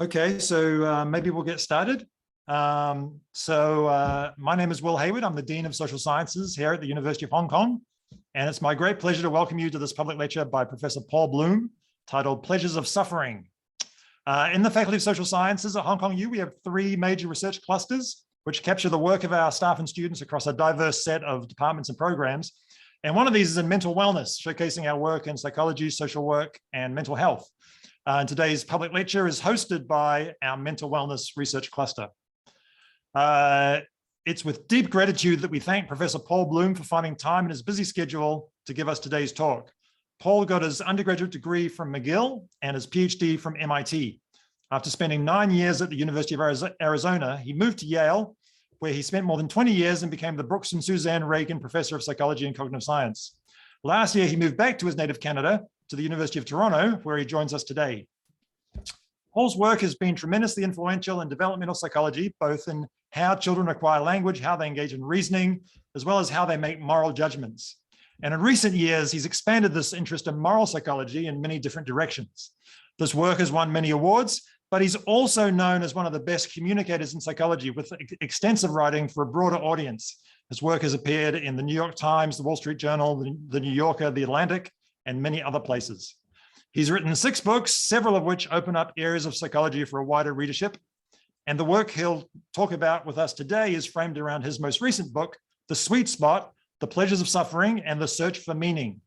Okay, so maybe we'll get started. My name is Will Hayward. I'm the Dean of Social Sciences here at the University of Hong Kong. And it's my great pleasure to welcome you to this public lecture by Professor Paul Bloom, titled Pleasures of Suffering. In the Faculty of Social Sciences at Hong Kong U, we have three major research clusters, which capture the work of our staff and students across a diverse set of departments and programs. And one of these is in mental wellness, showcasing our work in psychology, social work, and mental health. And today's public lecture is hosted by our mental wellness research cluster. It's with deep gratitude that we thank Professor Paul Bloom for finding time in his busy schedule to give us today's talk. Paul got his undergraduate degree from McGill and his PhD from MIT. After spending 9 years at the University of Arizona, he moved to Yale, where he spent more than 20 years and became the Brooks and Suzanne Reagan Professor of Psychology and Cognitive Science. Last year, he moved back to his native Canada, to the University of Toronto, where he joins us today. Paul's work has been tremendously influential in developmental psychology, both in how children acquire language, how they engage in reasoning, as well as how they make moral judgments. And in recent years, he's expanded this interest in moral psychology in many different directions. This work has won many awards, but he's also known as one of the best communicators in psychology with extensive writing for a broader audience. His work has appeared in the New York Times, the Wall Street Journal, the New Yorker, the Atlantic, and many other places. He's written 6 books, several of which open up areas of psychology for a wider readership. And the work he'll talk about with us today is framed around his most recent book, The Sweet Spot, The Pleasures of Suffering and the Search for Meaning.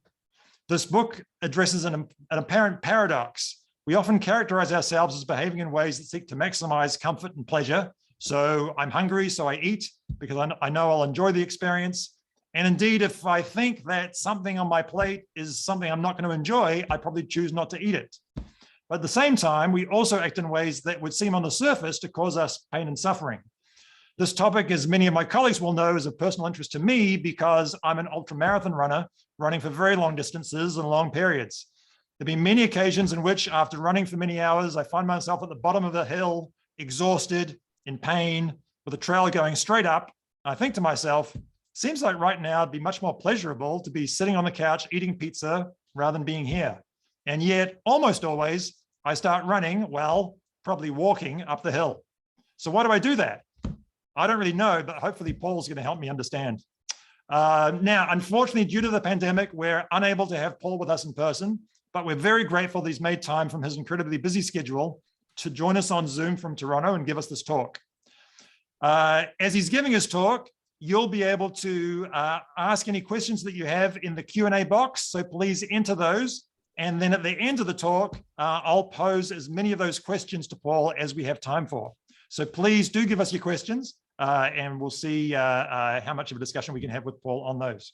This book addresses an apparent paradox. We often characterize ourselves as behaving in ways that seek to maximize comfort and pleasure. So I'm hungry, so I eat because I know I'll enjoy the experience. And indeed, if I think that something on my plate is something I'm not going to enjoy, I probably choose not to eat it. But at the same time, we also act in ways that would seem on the surface to cause us pain and suffering. This topic, as many of my colleagues will know, is of personal interest to me because I'm an ultramarathon runner, running for very long distances and long periods. There have been many occasions in which, after running for many hours, I find myself at the bottom of a hill, exhausted, in pain, with a trail going straight up. I think to myself, seems like right now it'd be much more pleasurable to be sitting on the couch eating pizza rather than being here. And yet, almost always, I start running, well, probably walking up the hill. So why do I do that? I don't really know, but hopefully Paul's going to help me understand. Now, unfortunately, due to the pandemic, we're unable to have Paul with us in person, but we're very grateful that he's made time from his incredibly busy schedule to join us on Zoom from Toronto and give us this talk. As he's giving his talk, you'll be able to ask any questions that you have in the Q&A box. So please enter those. And then at the end of the talk, I'll pose as many of those questions to Paul as we have time for. So please do give us your questions and we'll see how much of a discussion we can have with Paul on those.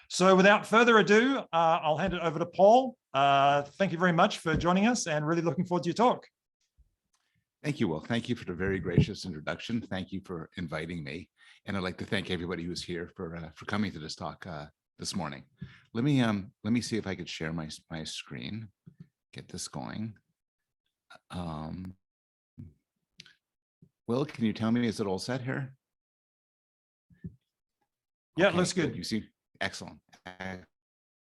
So without further ado, I'll hand it over to Paul. Thank you very much for joining us and really looking forward to your talk. Thank you, Will. Thank you for the very gracious introduction. Thank you for inviting me. And I'd like to thank everybody who's here for coming to this talk this morning. Let me see if I could share my screen, get this going. Will, can you tell me, is it all set here? Yeah, okay, looks good. You see, excellent,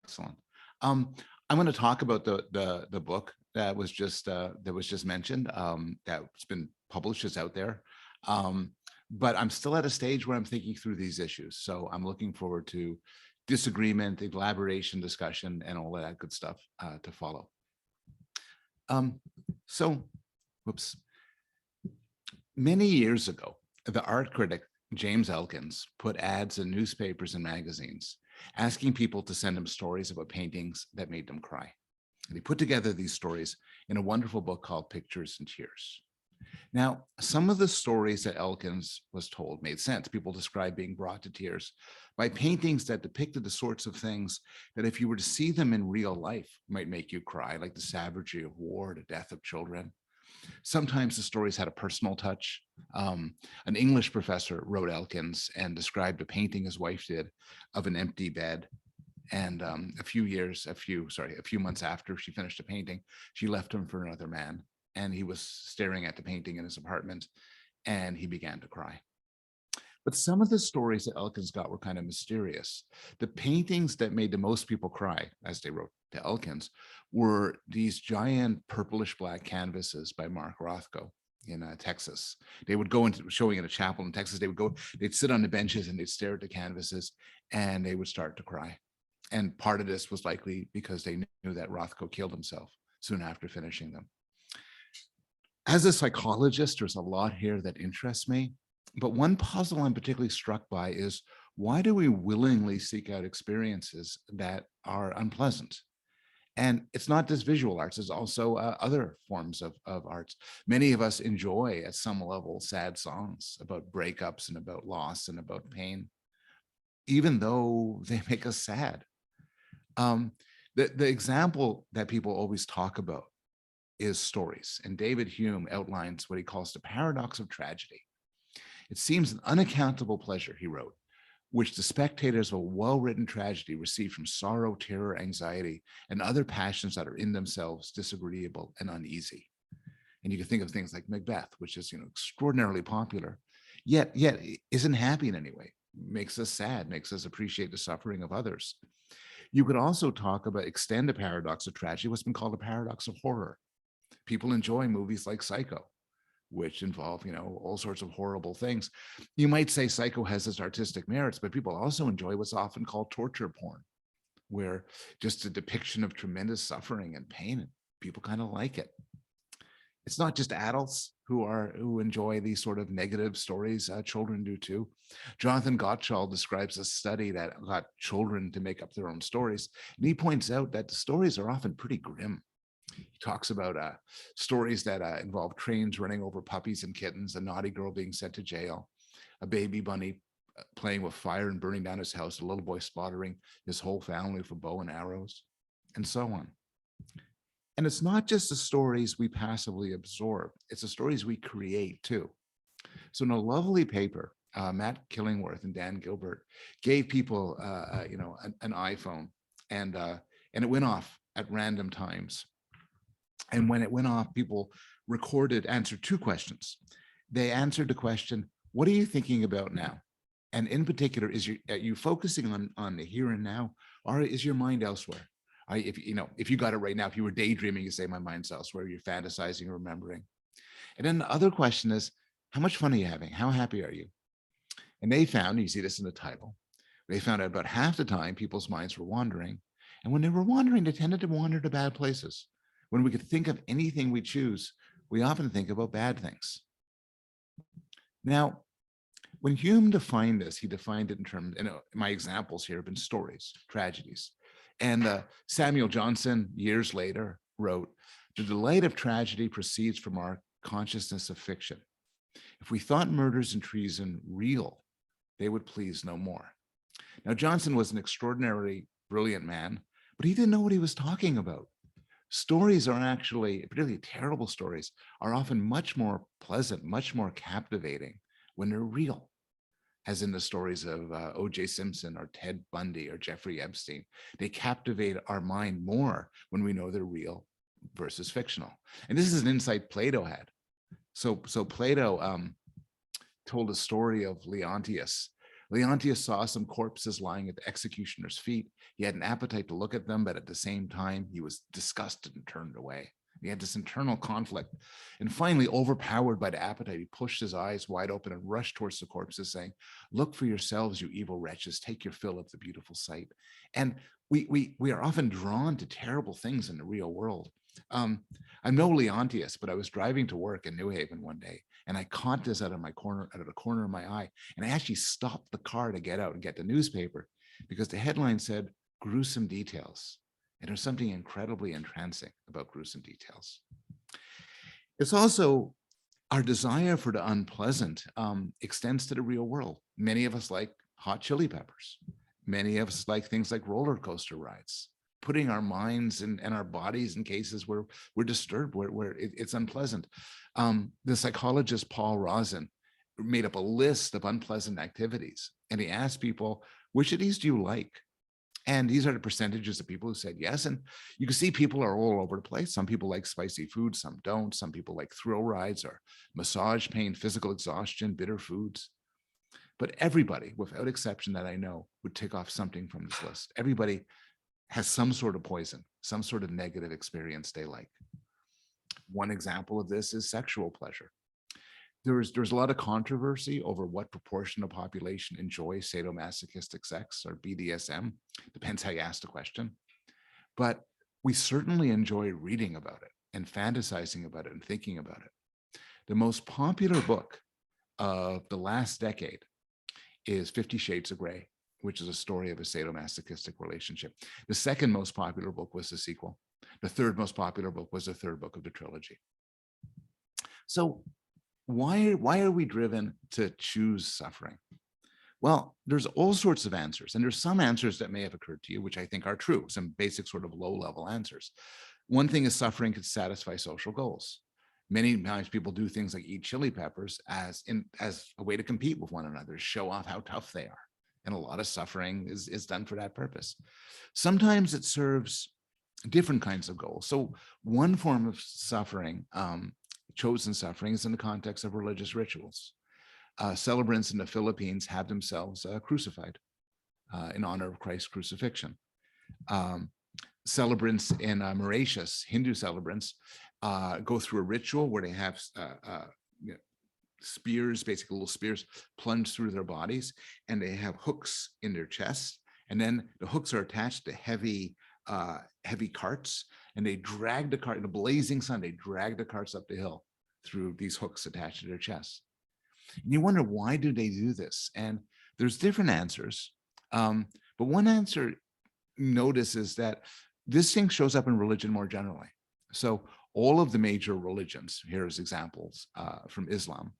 excellent. I'm going to talk about the book that was just mentioned. That's been published, is out there. But I'm still at a stage where I'm thinking through these issues. So I'm looking forward to disagreement, elaboration, discussion, and all of that good stuff to follow. Whoops. Many years ago, the art critic James Elkins put ads in newspapers and magazines asking people to send him stories about paintings that made them cry. And he put together these stories in a wonderful book called Pictures and Tears. Now, some of the stories that Elkins was told made sense. People described being brought to tears by paintings that depicted the sorts of things that if you were to see them in real life might make you cry, like the savagery of war, the death of children. Sometimes the stories had a personal touch. An English professor wrote Elkins and described a painting his wife did of an empty bed. And a few months after she finished the painting, she left him for another man. And he was staring at the painting in his apartment and he began to cry. But some of the stories that Elkins got were kind of mysterious. The paintings that made the most people cry, as they wrote to Elkins, were these giant purplish black canvases by Mark Rothko in Texas. They would go into showing in a chapel in Texas. They'd sit on the benches and they'd stare at the canvases and they would start to cry. And part of this was likely because they knew that Rothko killed himself soon after finishing them. As a psychologist, there's a lot here that interests me, but one puzzle I'm particularly struck by is, why do we willingly seek out experiences that are unpleasant? And it's not just visual arts, it's also other forms of arts. Many of us enjoy at some level sad songs about breakups and about loss and about pain, even though they make us sad. The example that people always talk about is stories. And David Hume outlines what he calls the paradox of tragedy. It seems an unaccountable pleasure, he wrote, which the spectators of a well-written tragedy receive from sorrow, terror, anxiety, and other passions that are in themselves disagreeable and uneasy. And you can think of things like Macbeth, which is, extraordinarily popular, yet isn't happy in any way, makes us sad, makes us appreciate the suffering of others. You could also extend the paradox of tragedy, what's been called the paradox of horror. People enjoy movies like Psycho, which involve, all sorts of horrible things. You might say Psycho has its artistic merits, but people also enjoy what's often called torture porn, where just a depiction of tremendous suffering and pain, and people kind of like it. It's not just adults who enjoy these sort of negative stories, children do too. Jonathan Gottschall describes a study that got children to make up their own stories, and he points out that the stories are often pretty grim. He talks about stories that involve trains running over puppies and kittens, a naughty girl being sent to jail, a baby bunny playing with fire and burning down his house, a little boy slaughtering his whole family for bow and arrows, and so on. And it's not just the stories we passively absorb, it's the stories we create too. So in a lovely paper, Matt Killingworth and Dan Gilbert gave people an iPhone, and it went off at random times. And when it went off, people answered two questions. They answered the question, what are you thinking about now? And in particular, are you focusing on the here and now, or is your mind elsewhere? If you got it right now, if you were daydreaming, you say, my mind's elsewhere, you're fantasizing or remembering. And then the other question is, how much fun are you having? How happy are you? And they found, you see this in the title, they found out about half the time people's minds were wandering. And when they were wandering, they tended to wander to bad places. When we could think of anything we choose, we often think about bad things. Now, when Hume defined this, he defined it in terms, my examples here have been stories, tragedies. And Samuel Johnson, years later, wrote, the delight of tragedy proceeds from our consciousness of fiction. If we thought murders and treason real, they would please no more. Now, Johnson was an extraordinarily brilliant man, but he didn't know what he was talking about. Stories are actually, particularly terrible stories, are often much more pleasant, much more captivating when they're real, as in the stories of O.J. Simpson or Ted Bundy or Jeffrey Epstein. They captivate our mind more when we know they're real versus fictional. And this is an insight Plato had. So Plato told a story of Leontius. Leontius saw some corpses lying at the executioner's feet. He had an appetite to look at them, but at the same time, he was disgusted and turned away. He had this internal conflict. And finally, overpowered by the appetite, he pushed his eyes wide open and rushed towards the corpses, saying, look for yourselves, you evil wretches, take your fill of the beautiful sight. And we are often drawn to terrible things in the real world. I'm no Leontius, but I was driving to work in New Haven one day, and I caught this out of the corner of my eye. And I actually stopped the car to get out and get the newspaper because the headline said, gruesome details. And there's something incredibly entrancing about gruesome details. It's also our desire for the unpleasant extends to the real world. Many of us like hot chili peppers. Many of us like things like roller coaster rides, putting our minds and our bodies in cases where we're disturbed, where it's unpleasant. The psychologist Paul Rozin made up a list of unpleasant activities, and he asked people, which of these do you like? And these are the percentages of people who said yes. And you can see people are all over the place. Some people like spicy food, some don't. Some people like thrill rides or massage pain, physical exhaustion, bitter foods. But everybody, without exception that I know, would tick off something from this list. Everybody has some sort of poison, some sort of negative experience they like. One example of this is sexual pleasure. There's a lot of controversy over what proportion of population enjoys sadomasochistic sex or BDSM. Depends how you ask the question. But we certainly enjoy reading about it and fantasizing about it and thinking about it. The most popular book of the last decade is 50 Shades of Grey, which is a story of a sadomasochistic relationship. The second most popular book was the sequel. The third most popular book was the third book of the trilogy. So why are we driven to choose suffering? Well, there's all sorts of answers, and there's some answers that may have occurred to you, which I think are true, some basic sort of low-level answers. One thing is suffering could satisfy social goals. Many times people do things like eat chili peppers as a way to compete with one another, show off how tough they are. And a lot of suffering is done for that purpose. Sometimes it serves different kinds of goals. So one form of suffering, chosen suffering, is in the context of religious rituals. Celebrants in the Philippines have themselves crucified in honor of Christ's crucifixion. Celebrants in Mauritius, Hindu celebrants, go through a ritual where they have spears, basically little spears, plunged through their bodies, and they have hooks in their chest. And then the hooks are attached to heavy carts, and they drag the cart in the blazing sun. They drag the carts up the hill through these hooks attached to their chests. And you wonder, why do they do this? And there's different answers. But one answer notices that this thing shows up in religion more generally. So all of the major religions, here's examples from Islam,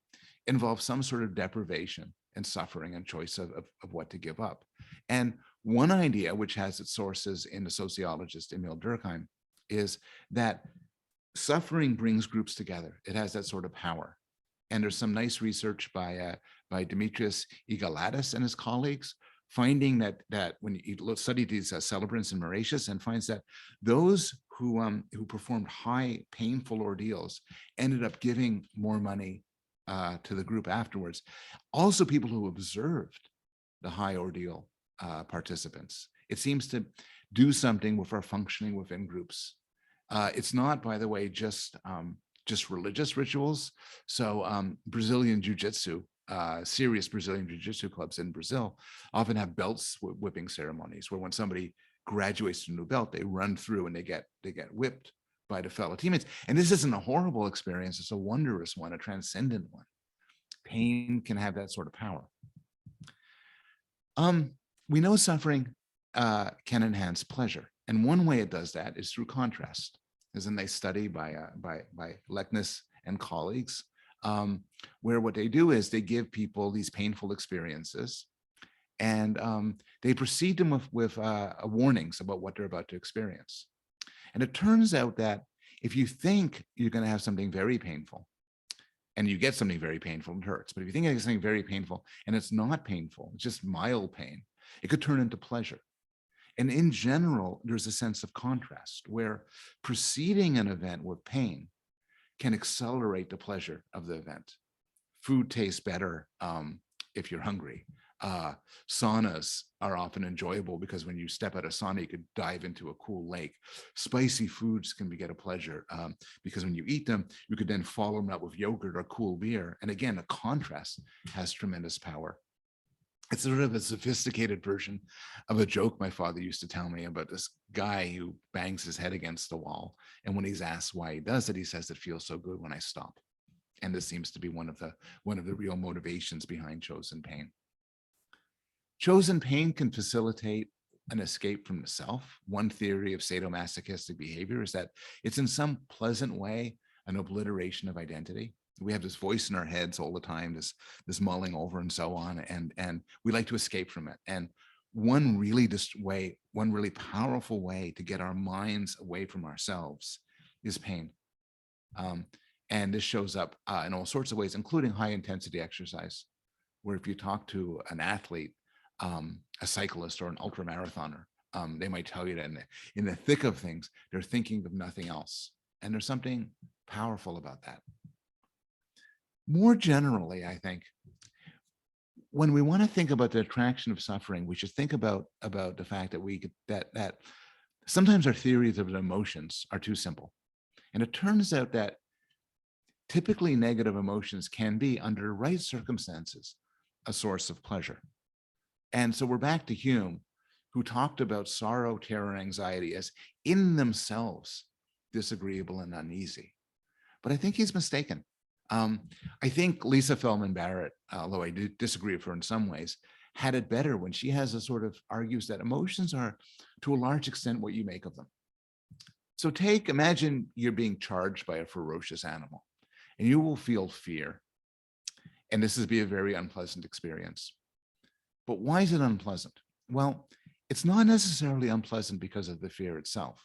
involve some sort of deprivation and suffering and choice of what to give up. And one idea, which has its sources in the sociologist Emil Durkheim, is that suffering brings groups together. It has that sort of power. And there's some nice research by Demetrius Egaladis and his colleagues, finding that when you study these celebrants in Mauritius, and finds that those who performed high painful ordeals ended up giving more money to the group afterwards. Also, people who observed the high ordeal participants. It seems to do something with our functioning within groups. It's not, by the way, just religious rituals. So Brazilian Jiu-Jitsu, serious Brazilian Jiu-Jitsu clubs in Brazil often have belts whipping ceremonies, where when somebody graduates to a new belt, they run through and they get whipped by the fellow teammates. And this isn't a horrible experience. It's a wondrous one, a transcendent one. Pain can have that sort of power. We know suffering can enhance pleasure. And one way it does that is through contrast. As in, they study by Leknes and colleagues, where what they do is they give people these painful experiences, and they precede them with warnings about what they're about to experience. And it turns out that if you think you're going to have something very painful, and you get something very painful, it hurts. But if you think it's something very painful and it's not painful, it's just mild pain, it could turn into pleasure. And in general, there's a sense of contrast where preceding an event with pain can accelerate the pleasure of the event. Food tastes better if you're hungry. Saunas are often enjoyable because when you step out of sauna, you could dive into a cool lake. Spicy foods can get a pleasure because when you eat them, you could then follow them up with yogurt or cool beer. And again, a contrast has tremendous power. It's sort of a sophisticated version of a joke my father used to tell me about this guy who bangs his head against the wall. And when he's asked why he does it, he says, "It feels so good when I stop." And this seems to be one of the real motivations behind chosen pain. Chosen pain can facilitate an escape from the self. One theory of sadomasochistic behavior is that it's in some pleasant way an obliteration of identity. We have this voice in our heads all the time, this mulling over and so on, and we like to escape from it. And one really powerful way to get our minds away from ourselves is pain. And this shows up in all sorts of ways, including high intensity exercise, where if you talk to an athlete, a cyclist or an ultra marathoner, they might tell you that in the thick of things, they're thinking of nothing else. And there's something powerful about that. More generally, I think, when we want to think about the attraction of suffering, we should think about the fact that that sometimes our theories of emotions are too simple. And it turns out that typically negative emotions can be, under right circumstances, a source of pleasure. And so we're back to Hume, who talked about sorrow, terror, anxiety as in themselves disagreeable and uneasy. But I think he's mistaken. I think Lisa Feldman Barrett, although I do disagree with her in some ways, had it better when she has a sort of argues that emotions are to a large extent what you make of them. So imagine you're being charged by a ferocious animal and you will feel fear. And this would be a very unpleasant experience. But why is it unpleasant? Well, it's not necessarily unpleasant because of the fear itself.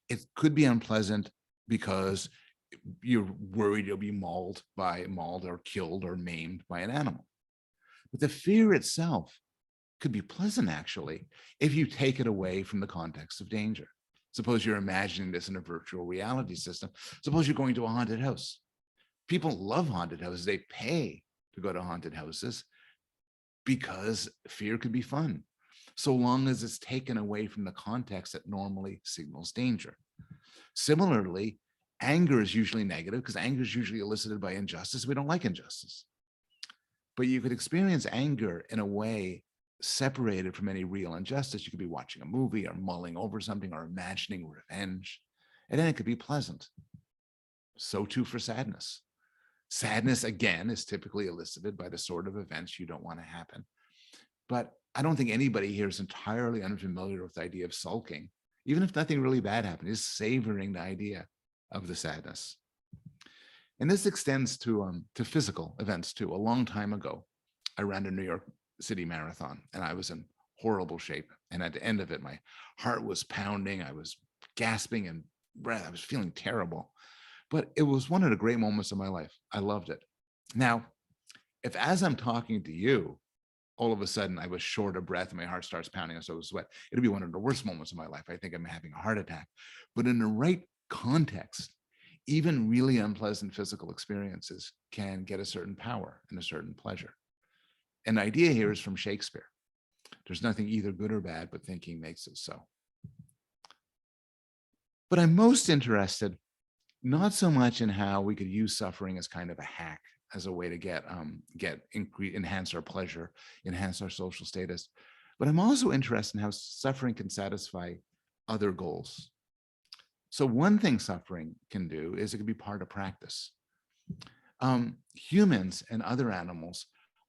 It could be unpleasant because you're worried you'll be mauled or killed or maimed by an animal. But the fear itself could be pleasant, actually, if you take it away from the context of danger. Suppose you're imagining this in a virtual reality system. Suppose you're going to a haunted house. People love haunted houses. They pay to go to haunted houses because fear could be fun, so long as it's taken away from the context that normally signals danger. Similarly, anger is usually negative because anger is usually elicited by injustice. We don't like injustice. But you could experience anger in a way separated from any real injustice. You could be watching a movie or mulling over something or imagining revenge, and then it could be pleasant. So too for sadness. Sadness, again, is typically elicited by the sort of events you don't want to happen. But I don't think anybody here is entirely unfamiliar with the idea of sulking, even if nothing really bad happened, is savoring the idea of the sadness. And this extends to physical events too. A long time ago, I ran a New York City marathon and I was in horrible shape. And at the end of it, my heart was pounding. I was gasping and breath. I was feeling terrible. But it was one of the great moments of my life. I loved it. Now, if as I'm talking to you, all of a sudden I was short of breath and my heart starts pounding and so was sweat, it'll be one of the worst moments of my life. I think I'm having a heart attack. But in the right context, even really unpleasant physical experiences can get a certain power and a certain pleasure. And the idea here is from Shakespeare. There's nothing either good or bad, but thinking makes it so. But I'm most interested not so much in how we could use suffering as kind of a hack, as a way to enhance our pleasure, enhance our social status. But I'm also interested in how suffering can satisfy other goals. So one thing suffering can do is it can be part of practice. Humans and other animals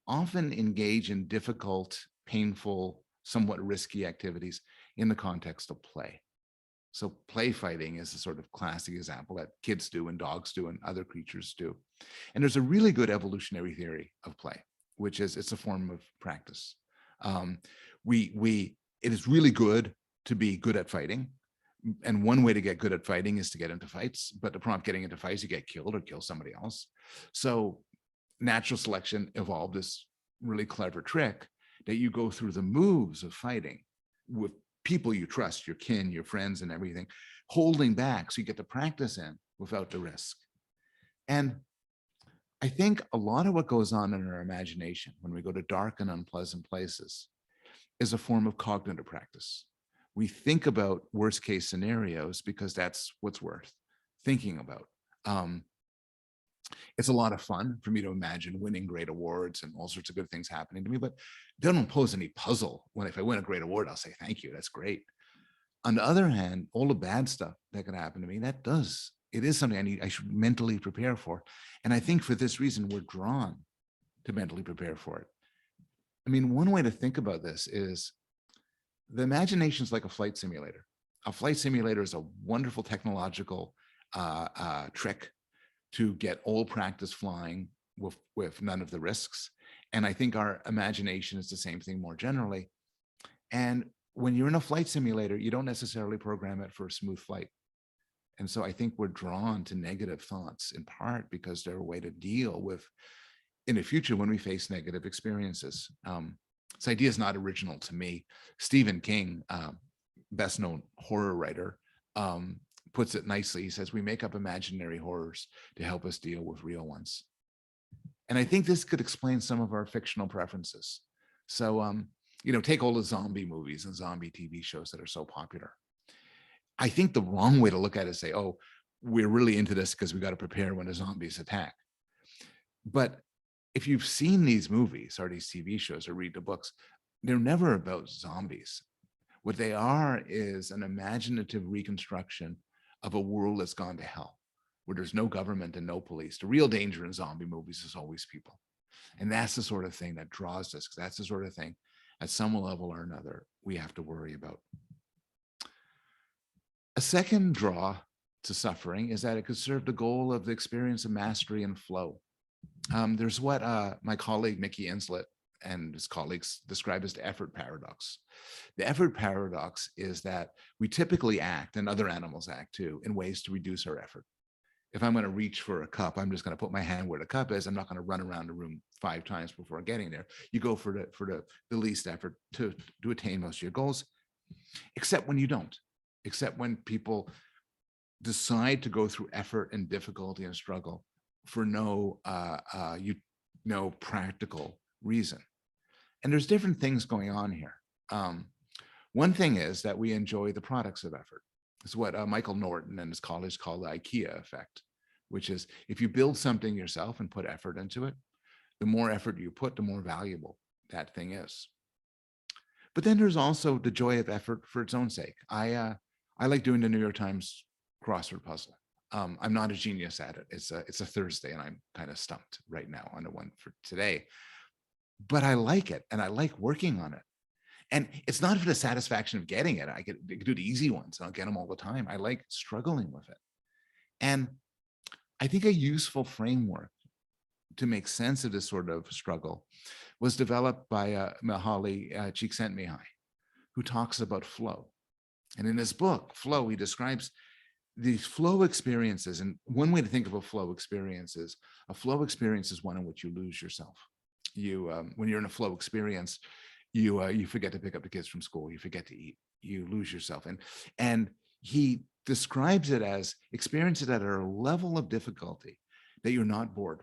often engage in difficult, painful, somewhat risky activities in the context of play. So play fighting is a sort of classic example that kids do and dogs do and other creatures do. And there's a really good evolutionary theory of play, which is it's a form of practice. It is really good to be good at fighting. And one way to get good at fighting is to get into fights, but the prompt getting into fights, you get killed or kill somebody else. So natural selection evolved this really clever trick that you go through the moves of fighting with people you trust, your kin, your friends and everything, holding back so you get the practice in without the risk. And I think a lot of what goes on in our imagination when we go to dark and unpleasant places is a form of cognitive practice. We think about worst case scenarios because that's what's worth thinking about. It's a lot of fun for me to imagine winning great awards and all sorts of good things happening to me, but they don't pose any puzzle. When if I win a great award, I'll say, thank you, that's great. On the other hand, all the bad stuff that can happen to me, it is something I should mentally prepare for. And I think for this reason, we're drawn to mentally prepare for it. I mean, one way to think about this is the imagination is like a flight simulator. A flight simulator is a wonderful technological trick to get all practice flying with none of the risks. And I think our imagination is the same thing more generally. And when you're in a flight simulator, you don't necessarily program it for a smooth flight. And so I think we're drawn to negative thoughts in part because they're a way to deal with in the future when we face negative experiences. This idea is not original to me. Stephen King, best known horror writer, puts it nicely. He says, we make up imaginary horrors to help us deal with real ones. And I think this could explain some of our fictional preferences. So, take all the zombie movies and zombie TV shows that are so popular. I think the wrong way to look at it is say, oh, we're really into this because we got to prepare when the zombies attack. But if you've seen these movies or these TV shows or read the books, they're never about zombies. What they are is an imaginative reconstruction of a world that's gone to hell, where there's no government and no police. The real danger in zombie movies is always people. And that's the sort of thing that draws us, because that's the sort of thing at some level or another we have to worry about. A second draw to suffering is that it could serve the goal of the experience of mastery and flow. There's what my colleague Mickey Inslet and his colleagues describe as the effort paradox. The effort paradox is that we typically act, and other animals act too, in ways to reduce our effort. If I'm going to reach for a cup, I'm just going to put my hand where the cup is. I'm not going to run around the room 5 times before getting there. You go for the least effort to attain most of your goals, except when you don't, except when people decide to go through effort and difficulty and struggle for no practical reason. And there's different things going on here. One thing is that we enjoy the products of effort. It's what Michael Norton and his colleagues call the IKEA effect, which is if you build something yourself and put effort into it, the more effort you put, the more valuable that thing is. But then there's also the joy of effort for its own sake. I like doing the New York Times crossword puzzle. I'm not a genius at it. It's a Thursday, and I'm kind of stumped right now on the one for today. But I like it, and I like working on it. And it's not for the satisfaction of getting it. I can do the easy ones. I don't get them all the time. I like struggling with it. And I think a useful framework to make sense of this sort of struggle was developed by Mihaly Csikszentmihalyi, who talks about flow. And in his book, Flow, he describes these flow experiences. And one way to think of a flow experience is one in which you lose yourself. When you're in a flow experience, you forget to pick up the kids from school, you forget to eat, you lose yourself. And he describes it as experiences that are a level of difficulty that you're not bored,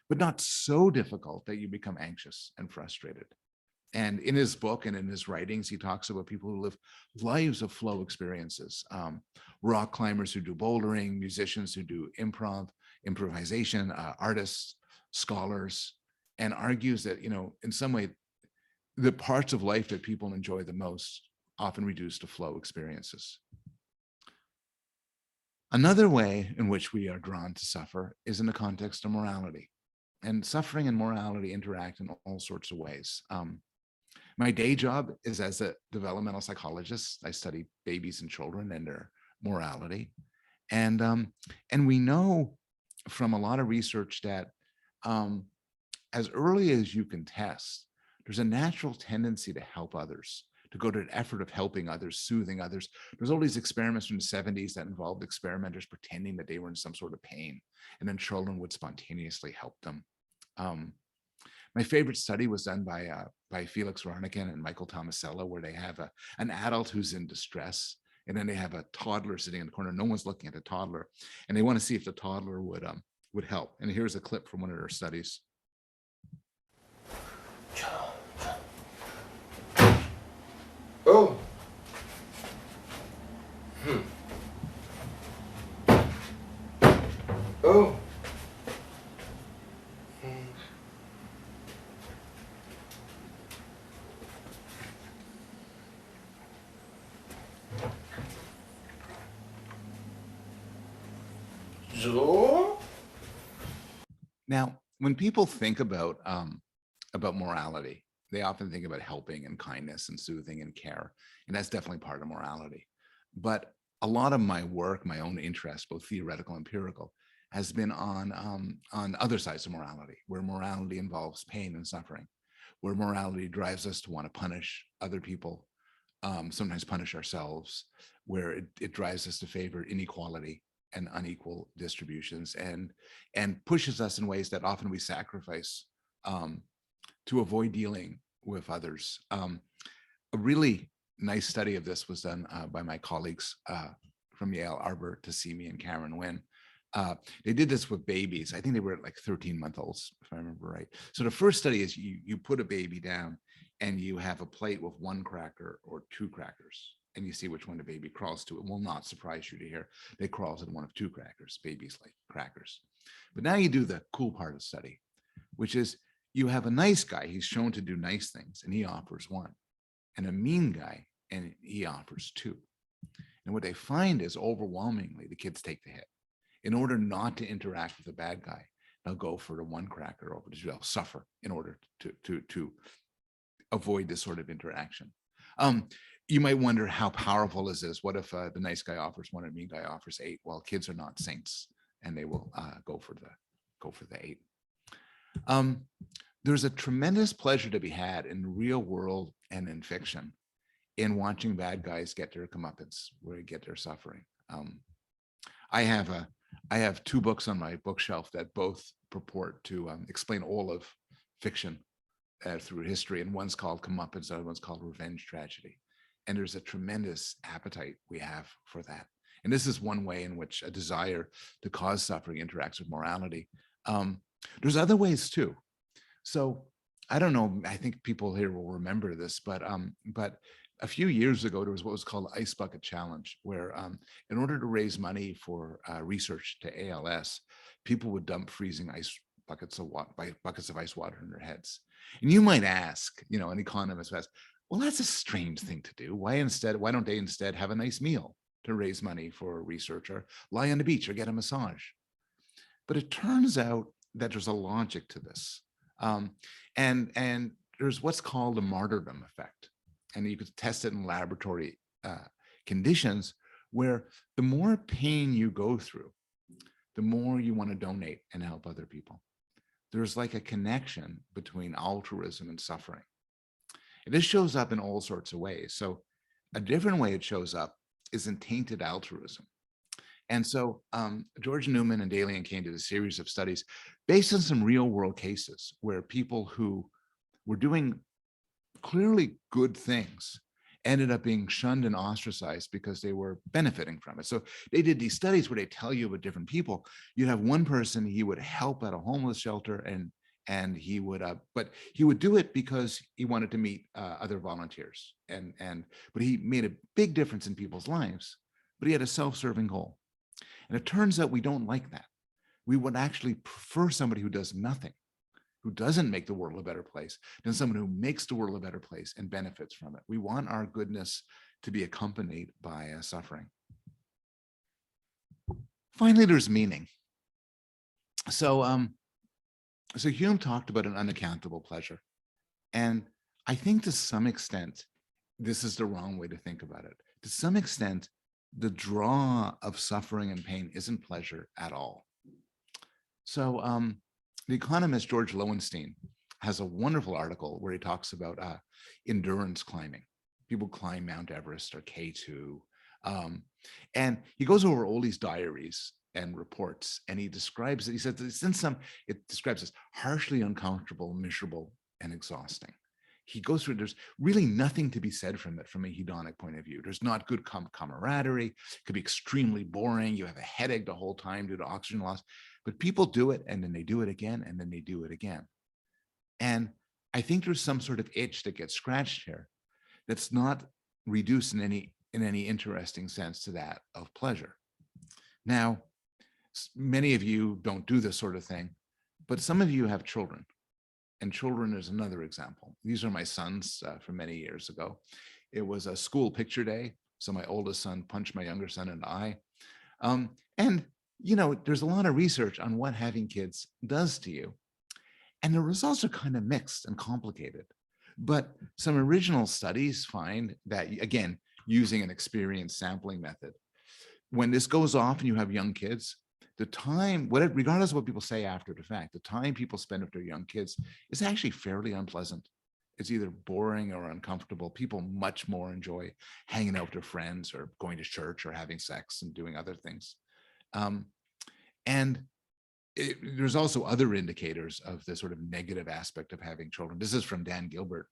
but not so difficult that you become anxious and frustrated. And in his book and in his writings, he talks about people who live lives of flow experiences, rock climbers who do bouldering, musicians who do improvisation, artists, scholars, and argues that, in some way, the parts of life that people enjoy the most often reduce to flow experiences. Another way in which we are drawn to suffer is in the context of morality. And suffering and morality interact in all sorts of ways. My day job is as a developmental psychologist. I study babies and children and their morality. And we know from a lot of research that as early as you can test, there's a natural tendency to help others, to go to an effort of helping others, soothing others. There's all these experiments from the 70s that involved experimenters pretending that they were in some sort of pain, and then children would spontaneously help them. My favorite study was done by Felix Rarnican and Michael Tomasello, where they have an adult who's in distress, and then they have a toddler sitting in the corner. No one's looking at the toddler, and they want to see if the toddler would help. And here's a clip from one of their studies. Oh. Oh. So? Now, when people think about morality, they often think about helping and kindness and soothing and care, and that's definitely part of morality. But a lot of my work, my own interest, both theoretical and empirical, has been on other sides of morality, where morality involves pain and suffering, where morality drives us to want to punish other people, sometimes punish ourselves, where it drives us to favor inequality and unequal distributions, and pushes us in ways that often we sacrifice to avoid dealing with others. A really nice study of this was done by my colleagues from Yale, Arbor Tassimi and Karen Wynn. They did this with babies. I think they were like 13-month-olds, if I remember right. So the first study is you put a baby down and you have a plate with 1 cracker or 2 crackers, and you see which one the baby crawls to. It will not surprise you to hear they crawls in one of 2 crackers. Babies like crackers. But now you do the cool part of the study, which is you have a nice guy. He's shown to do nice things, and he offers 1, and a mean guy, and he offers 2. And what they find is overwhelmingly the kids take the hit. In order not to interact with the bad guy, they'll go for the 1 cracker, or they'll suffer in order to avoid this sort of interaction. You might wonder, how powerful is this? What if the nice guy offers 1 and the mean guy offers 8? Well, kids are not saints, and they will go for the 8. There's a tremendous pleasure to be had in the real world and in fiction in watching bad guys get their comeuppance, where they get their suffering. I have 2 books on my bookshelf that both purport to explain all of fiction through history, and one's called Comeuppance, the other one's called Revenge Tragedy. And there's a tremendous appetite we have for that. And this is one way in which a desire to cause suffering interacts with morality. There's other ways too. So I don't know, I think people here will remember this, but a few years ago, there was what was called the Ice Bucket Challenge, where in order to raise money for research to ALS, people would dump freezing buckets of ice water in their heads. And you might ask, an economist would ask, well, that's a strange thing to do. Why don't they instead have a nice meal to raise money for research, or lie on the beach or get a massage? But it turns out that there's a logic to this. And there's what's called a martyrdom effect. And you could test it in laboratory conditions, where the more pain you go through, the more you want to donate and help other people. There's like a connection between altruism and suffering. And this shows up in all sorts of ways. So a different way it shows up is in tainted altruism. And so George Newman and Daly and Kane did a series of studies based on some real world cases where people who were doing clearly good things ended up being shunned and ostracized because they were benefiting from it. So they did these studies where they tell you about different people. You'd have one person, he would help at a homeless shelter, and he would, but he would do it because he wanted to meet other volunteers, but he made a big difference in people's lives, but he had a self-serving goal. And it turns out we don't like that. We would actually prefer somebody who does nothing, who doesn't make the world a better place, than someone who makes the world a better place and benefits from it. We want our goodness to be accompanied by suffering. Finally, there's meaning. So Hume talked about an unaccountable pleasure. And I think to some extent, this is the wrong way to think about it. To some extent, the draw of suffering and pain isn't pleasure at all. So the economist George Lowenstein has a wonderful article where he talks about endurance climbing. People climb Mount Everest or K2. And he goes over all these diaries and reports, and he describes it. He says it describes as harshly uncomfortable, miserable, and exhausting. He goes through, there's really nothing to be said from it from a hedonic point of view. There's not good camaraderie. It could be extremely boring. You have a headache the whole time due to oxygen loss. But people do it, and then they do it again, and then they do it again. And I think there's some sort of itch that gets scratched here that's not reduced in any interesting sense to that of pleasure. Now, many of you don't do this sort of thing, but some of you have children. And children is another example. These are my sons from many years ago. It was a school picture day. So my oldest son punched my younger son in the eye. And there's a lot of research on what having kids does to you. And the results are kind of mixed and complicated. But some original studies find that, again, using an experience sampling method, when this goes off and you have young kids, the time, regardless of what people say after the fact, the time people spend with their young kids is actually fairly unpleasant. It's either boring or uncomfortable. People much more enjoy hanging out with their friends or going to church or having sex and doing other things. There's also other indicators of the sort of negative aspect of having children. This is from Dan Gilbert,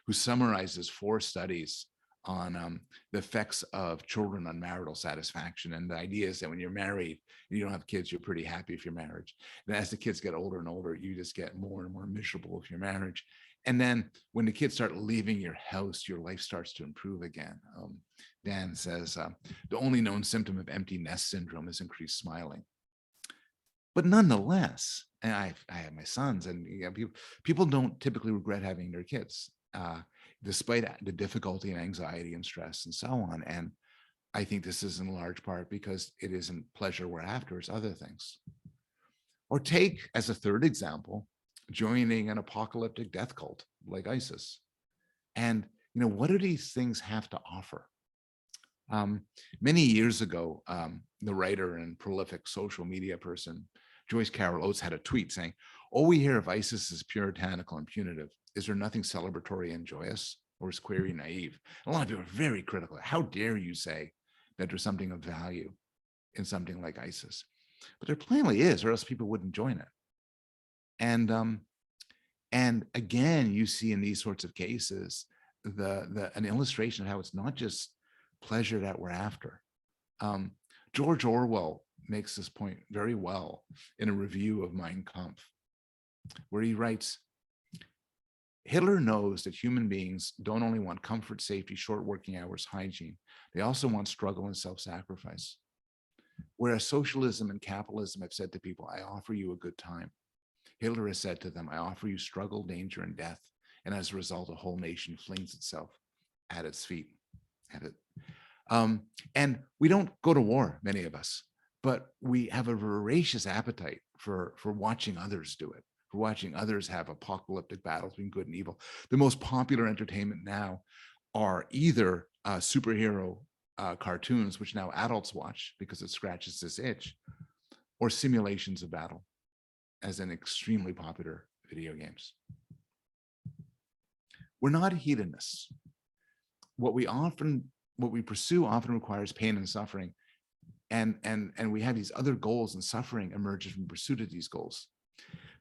who summarizes 4 studies the effects of children on marital satisfaction. And the idea is that when you're married and you don't have kids, you're pretty happy with your marriage. And as the kids get older and older, you just get more and more miserable with your marriage. And then when the kids start leaving your house, your life starts to improve again. Dan says, the only known symptom of empty nest syndrome is increased smiling. But nonetheless, and I have my sons, and people don't typically regret having their kids, despite the difficulty and anxiety and stress and so on. And I think this is in large part because it isn't pleasure we're after, it's other things. Or take, as a third example, joining an apocalyptic death cult like ISIS. And what do these things have to offer? Many years ago, the writer and prolific social media person, Joyce Carol Oates, had a tweet saying, "All we hear of ISIS is puritanical and punitive. Is there nothing celebratory and joyous, or is query naive?" And a lot of people are very critical. How dare you say that there's something of value in something like ISIS? But there plainly is, or else people wouldn't join it. And again, you see in these sorts of cases an illustration of how it's not just pleasure that we're after. George Orwell makes this point very well in a review of Mein Kampf, where he writes, "Hitler knows that human beings don't only want comfort, safety, short working hours, hygiene, they also want struggle and self-sacrifice. Whereas socialism and capitalism have said to people, I offer you a good time, Hitler has said to them, I offer you struggle, danger, and death. And as a result, a whole nation flings itself at its feet." And we don't go to war, many of us, but we have a voracious appetite for watching others do it, for watching others have apocalyptic battles between good and evil. The most popular entertainment now are either superhero cartoons, which now adults watch because it scratches this itch, or simulations of battle, as in extremely popular video games. We're not hedonists. What we pursue often requires pain and suffering. And we have these other goals, and suffering emerges from pursuit of these goals.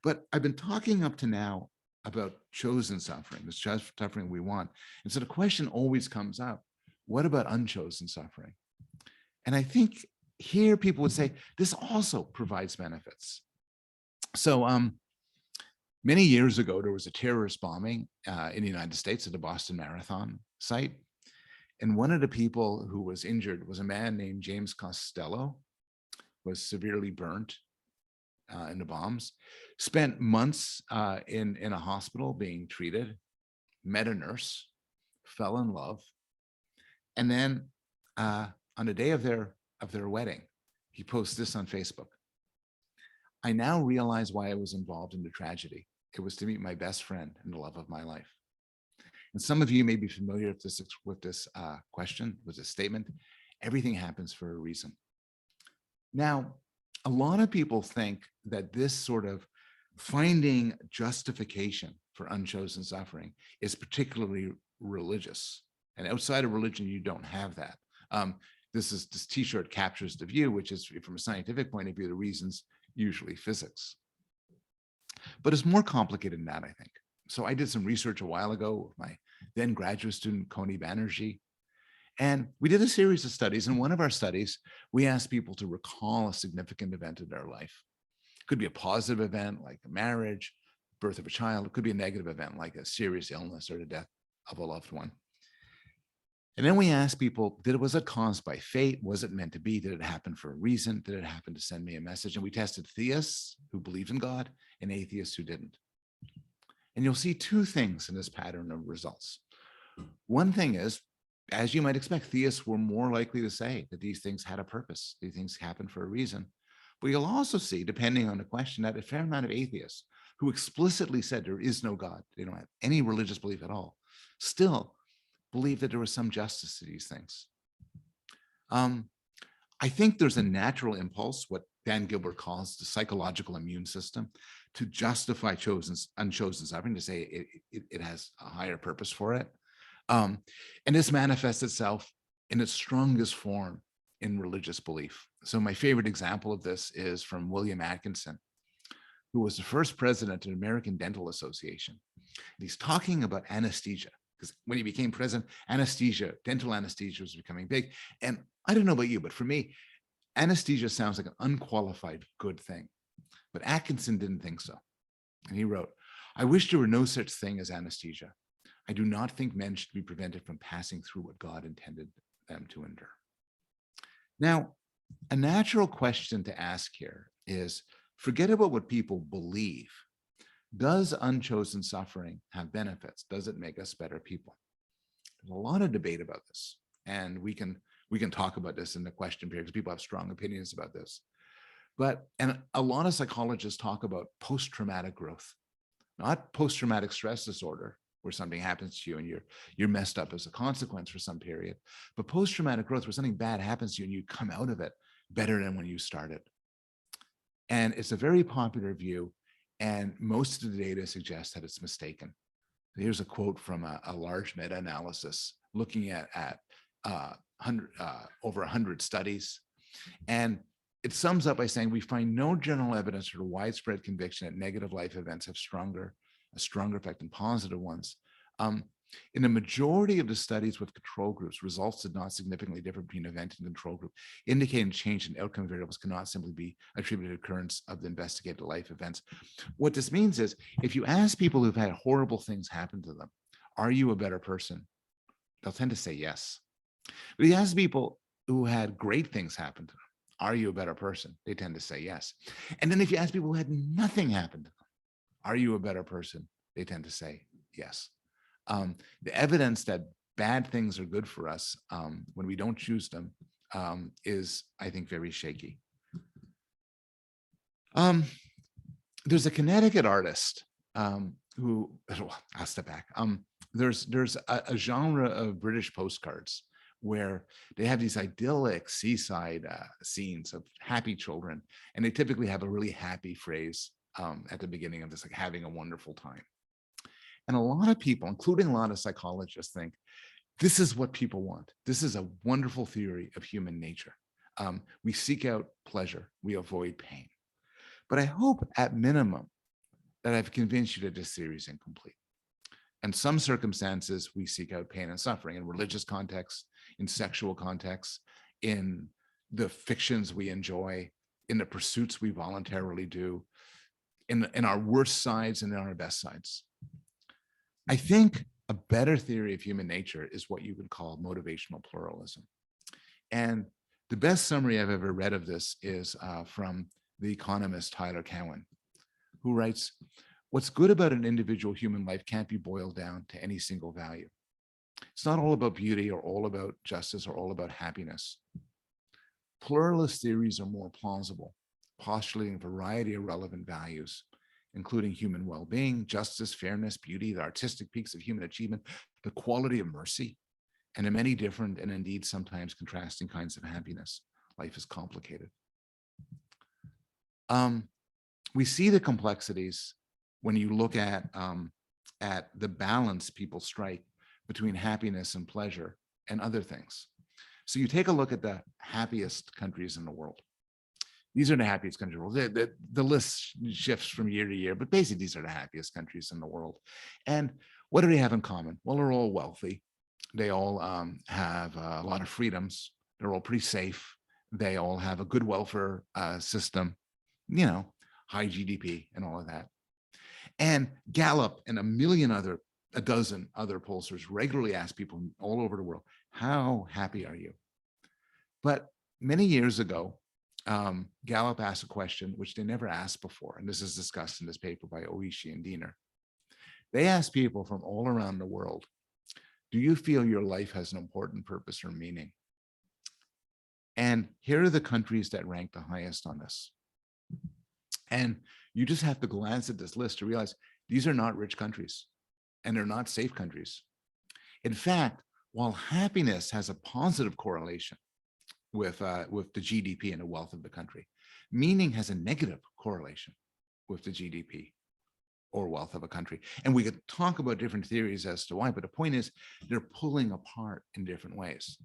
But I've been talking up to now about chosen suffering, the suffering we want. And so the question always comes up, what about unchosen suffering? And I think here people would say, this also provides benefits. So many years ago, there was a terrorist bombing in the United States at the Boston Marathon site. And one of the people who was injured was a man named James Costello, was severely burnt in the bombs, spent months in a hospital being treated, met a nurse, fell in love. And then on the day of their wedding, he posts this on Facebook. "I now realize why I was involved in the tragedy. It was to meet my best friend and the love of my life." And some of you may be familiar with this question, with this statement. Everything happens for a reason. Now, a lot of people think that this sort of finding justification for unchosen suffering is particularly religious. And outside of religion, you don't have that. This t-shirt captures the view, which is, from a scientific point of view, the reason's usually physics. But it's more complicated than that, I think. So I did some research a while ago with my then graduate student, Connie Banerjee. And we did a series of studies. In one of our studies, we asked people to recall a significant event in their life. It could be a positive event like a marriage, birth of a child. It could be a negative event like a serious illness or the death of a loved one. And then we asked people, was it caused by fate? Was it meant to be? Did it happen for a reason? Did it happen to send me a message? And we tested theists who believed in God and atheists who didn't. And you'll see two things in this pattern of results. One thing is, as you might expect, theists were more likely to say that these things had a purpose. These things happen for a reason. But you'll also see, depending on the question, that a fair amount of atheists who explicitly said there is no God, they don't have any religious belief at all, still believe that there was some justice to these things. I think there's a natural impulse, what Dan Gilbert calls the psychological immune system, to justify unchosen suffering, to say it has a higher purpose for it. And this manifests itself in its strongest form in religious belief. So my favorite example of this is from William Atkinson, who was the first president of the American Dental Association. And he's talking about anesthesia. because when he became president, anesthesia, dental anesthesia was becoming big. And I don't know about you, but for me, anesthesia sounds like an unqualified good thing. But Atkinson didn't think so. And he wrote, "I wish there were no such thing as anesthesia. I do not think men should be prevented from passing through what God intended them to endure." Now, a natural question to ask here is, forget about what people believe. Does unchosen suffering have benefits? Does it make us better people? There's a lot of debate about this. And we can talk about this in the question period because people have strong opinions about this. And a lot of psychologists talk about post-traumatic growth, not post-traumatic stress disorder, where something happens to you and you're messed up as a consequence for some period, but post-traumatic growth, where something bad happens to you and you come out of it better than when you started. And it's a very popular view, and most of the data suggests that it's mistaken. Here's a quote from a large meta-analysis looking at over 100 studies. And it sums up by saying, we find no general evidence for widespread conviction that negative life events have a stronger effect than positive ones. In a majority of the studies with control groups, results did not significantly differ between event and control group, indicating change in outcome variables cannot simply be attributed to occurrence of the investigated life events. What this means is, if you ask people who've had horrible things happen to them, are you a better person? They'll tend to say yes. But you ask people who had great things happen to them, are you a better person? They tend to say yes. And then if you ask people who had nothing happen to them, are you a better person? They tend to say yes. The evidence that bad things are good for us when we don't choose them is, I think, very shaky. There's a Connecticut artist who, I'll step back. There's a genre of British postcards where they have these idyllic seaside scenes of happy children, and they typically have a really happy phrase at the beginning of this, like having a wonderful time. And a lot of people, including a lot of psychologists, think this is what people want. This is a wonderful theory of human nature. We seek out pleasure, we avoid pain. But I hope at minimum that I've convinced you that this theory is incomplete. In some circumstances, we seek out pain and suffering in religious contexts, in sexual contexts, in the fictions we enjoy, in the pursuits we voluntarily do, in our worst sides and in our best sides. I think a better theory of human nature is what you would call motivational pluralism. And the best summary I've ever read of this is from the economist Tyler Cowen, who writes, "What's good about an individual human life can't be boiled down to any single value. It's not all about beauty or all about justice or all about happiness. Pluralist theories are more plausible, postulating a variety of relevant values, including human well-being, justice, fairness, beauty, the artistic peaks of human achievement, the quality of mercy, and the many different and indeed sometimes contrasting kinds of happiness. Life is complicated." We see the complexities when you look at the balance people strike between happiness and pleasure and other things. So you take a look at the happiest countries in the world. These are the happiest countries in the world. The list shifts from year to year, but basically these are the happiest countries in the world. And what do they have in common? Well, they're all wealthy. They all have a lot of freedoms. They're all pretty safe. They all have a good welfare system, high GDP and all of that. And Gallup and a dozen other pollsters regularly ask people all over the world, how happy are you? But many years ago, Gallup asked a question which they never asked before, and this is discussed in this paper by Oishi and Diener. They asked people from all around the world, do you feel your life has an important purpose or meaning? And here are the countries that rank the highest on this. And you just have to glance at this list to realize these are not rich countries and they're not safe countries. In fact, while happiness has a positive correlation with the GDP and the wealth of the country, meaning has a negative correlation with the GDP or wealth of a country. And we could talk about different theories as to why, but the point is they're pulling apart in different ways.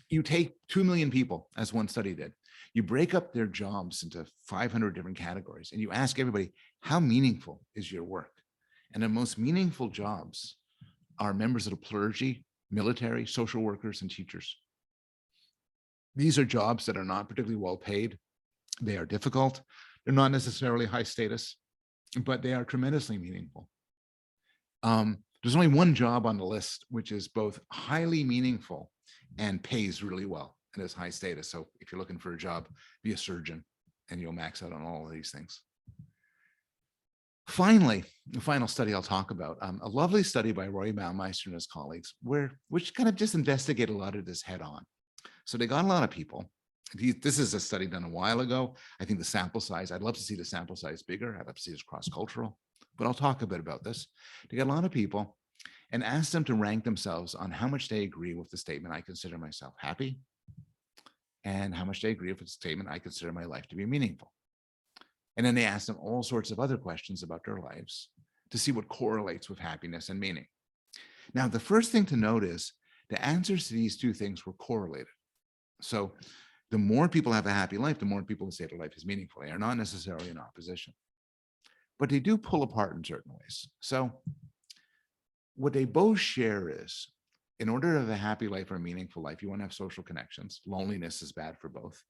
You take 2 million people, as one study did, you break up their jobs into 500 different categories, and you ask everybody, how meaningful is your work? And the most meaningful jobs are members of the clergy, military, social workers, and teachers. These are jobs that are not particularly well paid. They are difficult. They're not necessarily high status, but they are tremendously meaningful. There's only one job on the list, which is both highly meaningful and pays really well and is high status. So if you're looking for a job, be a surgeon and you'll max out on all of these things. Finally, the final study I'll talk about, a lovely study by Roy Baumeister and his colleagues, which kind of just investigate a lot of this head on. So they got a lot of people. This is a study done a while ago. I think the sample size, I'd love to see the sample size bigger. I'd love to see it cross-cultural, but I'll talk a bit about this. They got a lot of people and asked them to rank themselves on how much they agree with the statement, I consider myself happy, and how much they agree with the statement, I consider my life to be meaningful. And then they asked them all sorts of other questions about their lives to see what correlates with happiness and meaning. Now, the first thing to note is the answers to these two things were correlated. So the more people have a happy life, the more people say their life is meaningful. They are not necessarily in opposition, but they do pull apart in certain ways. So what they both share is, in order to have a happy life or a meaningful life, you want to have social connections. Loneliness is bad for both.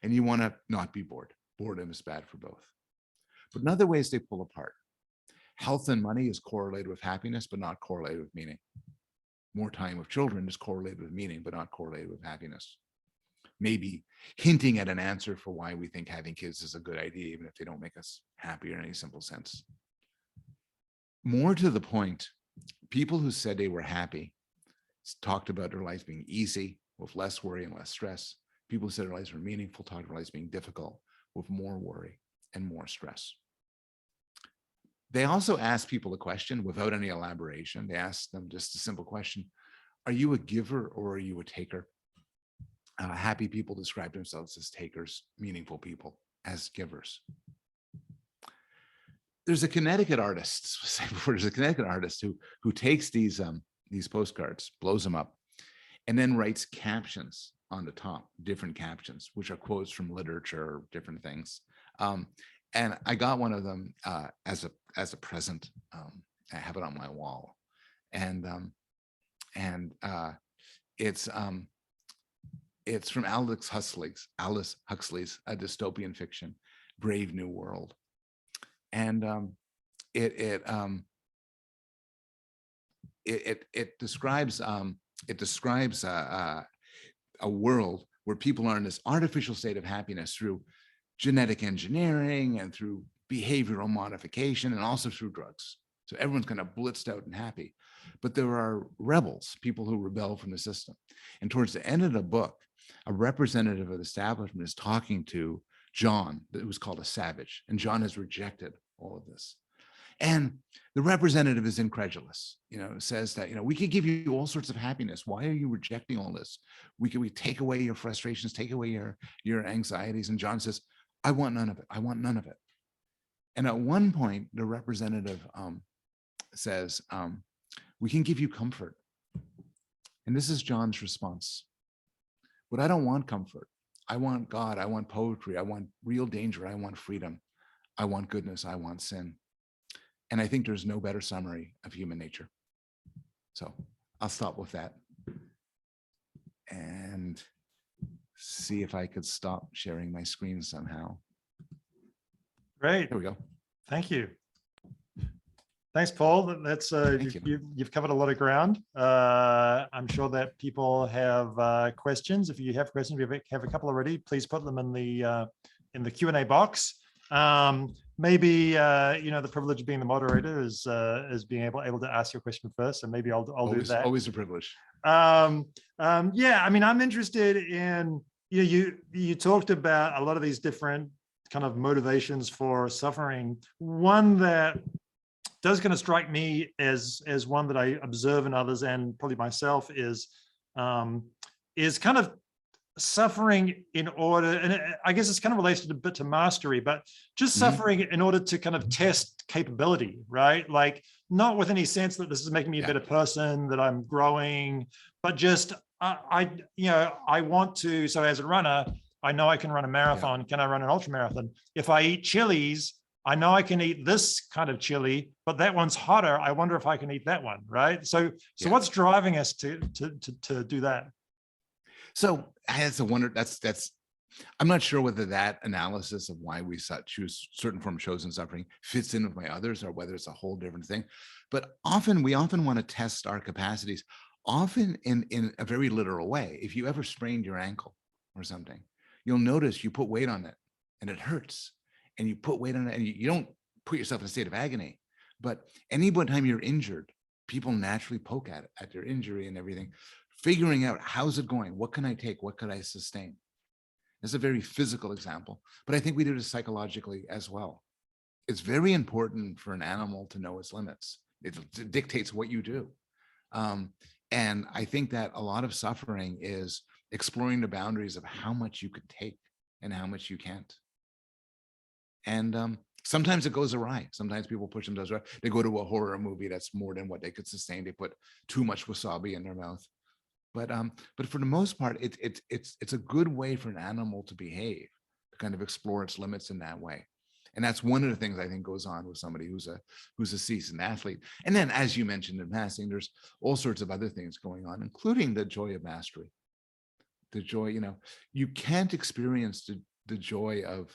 And you want to not be bored. Boredom is bad for both. But in other ways, they pull apart. Health and money is correlated with happiness, but not correlated with meaning. More time with children is correlated with meaning, but not correlated with happiness. Maybe hinting at an answer for why we think having kids is a good idea, even if they don't make us happy in any simple sense. More to the point, people who said they were happy talked about their lives being easy, with less worry and less stress. People who said their lives were meaningful talked about their lives being difficult, with more worry and more stress. They also asked people a question without any elaboration. They asked them just a simple question: are you a giver or are you a taker? Happy people describe themselves as takers, meaningful people as givers. There's a Connecticut artist, who takes these postcards, blows them up, and then writes captions on the top, different captions, which are quotes from literature, different things. And I got one of them as a present. I have it on my wall, and it's from Aldous Huxley's A Dystopian Fiction, Brave New World, and it describes a world where people are in this artificial state of happiness through genetic engineering and through behavioral modification and also through drugs. So everyone's kind of blitzed out and happy, but there are rebels, people who rebel from the system. And towards the end of the book, a representative of the establishment is talking to John, who's called a savage, and John has rejected all of this. And the representative is incredulous, says that, we could give you all sorts of happiness. Why are you rejecting all this? We take away your frustrations, take away your anxieties. And John says, I want none of it. I want none of it. And at one point, the representative says, we can give you comfort. And this is John's response. But I don't want comfort. I want God. I want poetry. I want real danger. I want freedom. I want goodness. I want sin. And I think there's no better summary of human nature. So I'll stop with that and see if I could stop sharing my screen somehow. Great. There we go. Thank you. Thanks, Paul. That's you've covered a lot of ground. I'm sure that people have questions. If you have questions, we have a couple already. Please put them in the Q&A box. Maybe the privilege of being the moderator is being able to ask your question first, and maybe I'll do that. Always a privilege. Yeah, I mean, I'm interested in you talked about a lot of these different kind of motivations for suffering. One that does kind of strike me as one that I observe in others and probably myself is kind of suffering in order, and I guess it's kind of related a bit to mastery, but just suffering in order to kind of test capability, right? Like not with any sense that this is making me a better person, that I'm growing, but just I want to. So as a runner, I know I can run a marathon. Can I run an ultra marathon? If I eat chilies, I know I can eat this kind of chili, but that one's hotter. I wonder if I can eat that one, right? So Yeah. what's driving us to do that? So that's a wonder. That's. I'm not sure whether that analysis of why we choose certain form of chosen suffering fits in with my others, or whether it's a whole different thing. But we often want to test our capacities, often in a very literal way. If you ever sprained your ankle or something, you'll notice you put weight on it and it hurts, and you put weight on it and you don't put yourself in a state of agony. But any time you're injured, people naturally poke at your injury and everything, figuring out how's it going, what can I take, what could I sustain. It's a very physical example, but I think we do this psychologically as well. It's very important for an animal to know its limits. It dictates what you do. And I think that a lot of suffering is exploring the boundaries of how much you could take and how much you can't. And sometimes it goes awry. Sometimes people push themselves awry. They go to a horror movie that's more than what they could sustain. They put too much wasabi in their mouth. But for the most part, it's a good way for an animal to behave, to kind of explore its limits in that way. And that's one of the things I think goes on with somebody who's a seasoned athlete. And then, as you mentioned in passing, there's all sorts of other things going on, including the joy of mastery. The joy, you can't experience the joy of